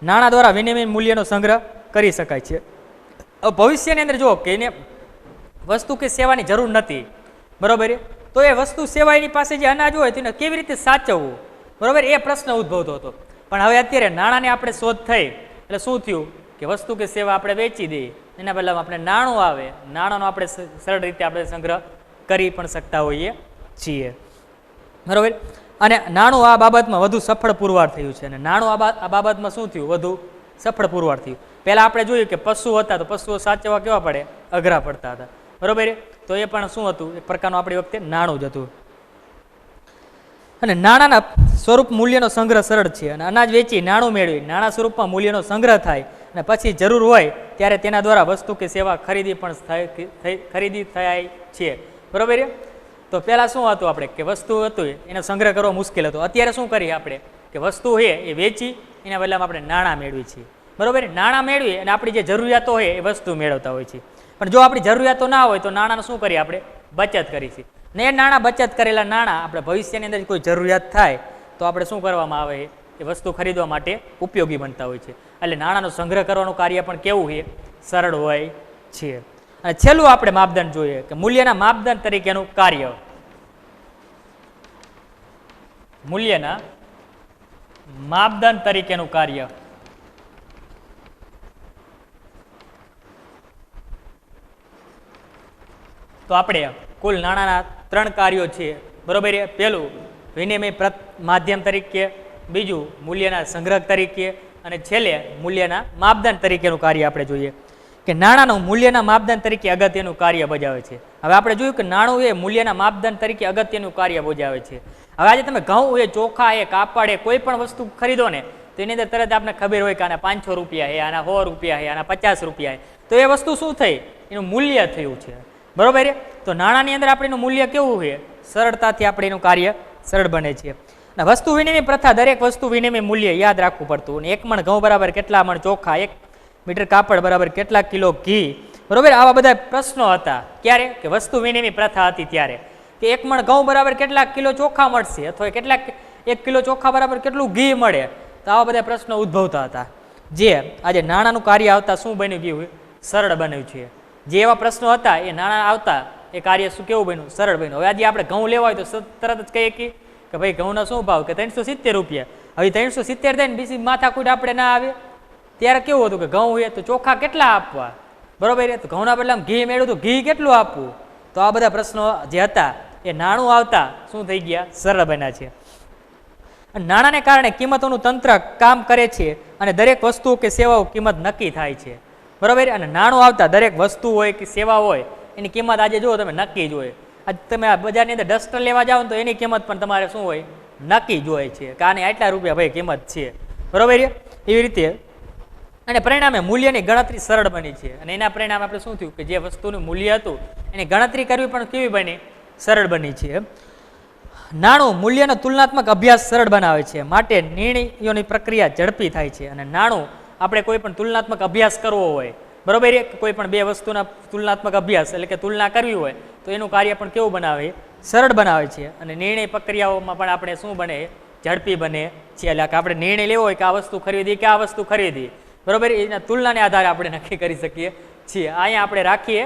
નાણાં દ્વારા વિનિમય મૂલ્યનો સંગ્રહ કરી શકાય છે. ભવિષ્યની અંદર જો કે એને વસ્તુ કે સેવાની જરૂર નથી, બરોબર, તો એ વસ્તુ સેવા એની પાસે જે અનાજ હોય તેને કેવી રીતે સાચવવું, બરોબર, એ પ્રશ્ન ઉદ્ભવતો હતો. પણ હવે અત્યારે નાણાંની આપણે શોધ થઈ એટલે શું થયું કે વસ્તુ કે સેવા આપણે વેચી દઈએ, એના બદલામાં આપણે નાણું આવે, નાણાંનો આપણે સરળ રીતે આપણે સંગ્રહ કરી પણ શકતા હોઈએ છીએ, બરોબર. અને નાણું આ બાબતમાં વધુ સફળ પુરવાર થયું છે. અને નાણું આ બાબતમાં શું થયું, વધુ સફળ પુરવાર થયું. પહેલાં આપણે જોયું કે પશુ હતા તો પશુઓ સાચવવા કેવા પડે, અઘરા પડતા હતા, બરોબર. તો એ પણ શું હતું, એક પ્રકારનું આપણી વખતે નાણું જ હતું. અને નાણાંના સ્વરૂપ મૂલ્યનો સંગ્રહ સરળ છે. અને અનાજ વેચી નાણું મેળવી નાણાં સ્વરૂપમાં મૂલ્યનો સંગ્રહ થાય અને પછી જરૂર હોય ત્યારે તેના દ્વારા વસ્તુ કે સેવા ખરીદી થાય છે, બરોબર. તો પહેલાં શું હતું, આપણે કે વસ્તુ હતું એનો સંગ્રહ કરવો મુશ્કેલ હતો. અત્યારે શું કરીએ આપણે કે વસ્તુ છે એ વેચી એના બદલામાં આપણે નાણાં મેળવી છીએ, બરોબર. નાણાં મેળવી અને આપણી જે જરૂરિયાતો હોય એ વસ્તુ મેળવતા હોય છે. પણ જો આપણી જરૂરિયાતો ના હોય તો નાણાંનો શું કરીએ, આપણે બચત કરી છીએ. ને એ નાણાં બચત કરેલા નાણાં આપણે ભવિષ્યની અંદર કોઈ જરૂરિયાત થાય તો આપણે શું કરવામાં આવે, એ વસ્તુ ખરીદવા માટે ઉપયોગી બનતા હોય છે. એટલે નાણાંનો સંગ્રહ કરવાનું કાર્ય પણ કેવું છે, સરળ હોય છે. અને છેલ્લું આપણે માપદંડ જોઈએ કે મૂલ્યના માપદંડ તરીકેનું કાર્ય. મૂલ્યના માપદંડ તરીકેનું કાર્ય. તો આપણે કુલ નાણાંના 3 કાર્યો છે, બરોબર. પહેલું વિનિમય માધ્યમ તરીકે, બીજું મૂલ્યના સંગ્રહ તરીકે અને છેલ્લે મૂલ્યના માપદંડ તરીકેનું કાર્ય આપણે જોઈએ કે નાણાંનું મૂલ્યના માપદંડ તરીકે અગત્યનું કાર્ય બજાવે છે. હવે આપણે જોયું કે નાણું એ મૂલ્યના માપદંડ તરીકે અગત્યનું કાર્ય બજાવે છે. હવે આજે તમે ઘઉં એ ચોખા એ કાપડ એ કોઈ પણ વસ્તુ ખરીદો ને તો એની અંદર તરત આપણે ખબર હોય કે આના 500 રૂપિયા છે, આના 100 રૂપિયા છે, આના 50 રૂપિયા છે. તો એ વસ્તુ શું થઈ, એનું મૂલ્ય થયું છે, બરોબર. તો નાણાંની અંદર આપણે એનું મૂલ્ય કેવું છે, સરળતાથી આપણે એનું કાર્ય સરળ બને છે. અને વસ્તુ વિનિમય પ્રથા, દરેક વસ્તુ વિનિમય મૂલ્ય યાદ રાખવું પડતું. અને 1 મણ ઘઉં બરાબર કેટલા મણ ચોખા, 1 મીટર કાપડ બરાબર કેટલા કિલો ઘી, બરોબર. આવા બધા પ્રશ્નો હતા ક્યારે, કે વસ્તુ વિનિમય પ્રથા હતી ત્યારે, કે 1 મણ ઘઉં બરાબર કેટલા કિલો ચોખા મળશે અથવા કેટલા 1 કિલો ચોખા બરાબર કેટલું ઘી મળે. તો આવા બધા પ્રશ્નો ઉદ્ભવતા હતા, જે આજે નાણાંનું કાર્ય આવતા શું બન્યું ગયું, સરળ બન્યું છે. જે એવા પ્રશ્નો હતા એ નાણાં આવતા એ કાર્ય શું કેવું બન્યું, સરળ બન્યું. હવે આજે આપણે ઘઉં લેવા હોય તો તરત જ કહીએ કે ભાઈ ઘઉંનો શું ભાવ, કે 370 રૂપિયા. હવે 370 થઈને બીજી માથાકૂટ આપણે ના આવે. ત્યારે કેવું હતું કે ઘઉં હોય તો ચોખા કેટલા આપવા, બરોબર. તો ઘઉંના બદલામાં ઘી મેળવું તો ઘી કેટલું આપવું. તો આ બધા પ્રશ્નો જે હતા એ નાણું આવતા શું થઈ ગયા, સરળ બન્યા છે. નાણાંને કારણે કિંમતોનું તંત્ર કામ કરે છે અને દરેક વસ્તુ કે સેવાઓ કિંમત નક્કી થાય છે, બરોબર. અને નાણું આવતા દરેક વસ્તુ હોય કે સેવા હોય એની કિંમત આજે જુઓ તમે નક્કી જ હોય. આજે તમે આ બજારની અંદર ડસ્ટર લેવા જાઓ ને તો એની કિંમત પણ તમારે શું હોય, નક્કી જ હોય છે, કારણ આટલા રૂપિયા ભાઈ કિંમત છે, બરોબર. એવી રીતે અને પરિણામે મૂલ્યની ગણતરી સરળ બની છે. અને એના પરિણામે આપણે શું થયું કે જે વસ્તુનું મૂલ્ય હતું એની ગણતરી કરવી પણ કેવી બની, સરળ બની છે. નાણું મૂલ્યનો તુલનાત્મક અભ્યાસ સરળ બનાવે છે, માટે નિર્ણયોની પ્રક્રિયા ઝડપી થાય છે. અને નાણું આપણે કોઈ પણ તુલનાત્મક અભ્યાસ કરવો હોય, બરોબર, કોઈ પણ બે વસ્તુના તુલનાત્મક અભ્યાસ એટલે કે તુલના કરવી હોય તો એનું કાર્ય પણ કેવું બનાવે, સરળ બનાવે છે. અને નિર્ણય પ્રક્રિયાઓમાં પણ આપણે શું બને, ઝડપી બને છે. એટલે કે આપણે નિર્ણય લેવો હોય કે આ વસ્તુ ખરીદી કે આ વસ્તુ ખરીદી, બરોબર, એના તુલનાને આધારે આપણે નક્કી કરી શકીએ છીએ. અહીંયા આપણે રાખીએ.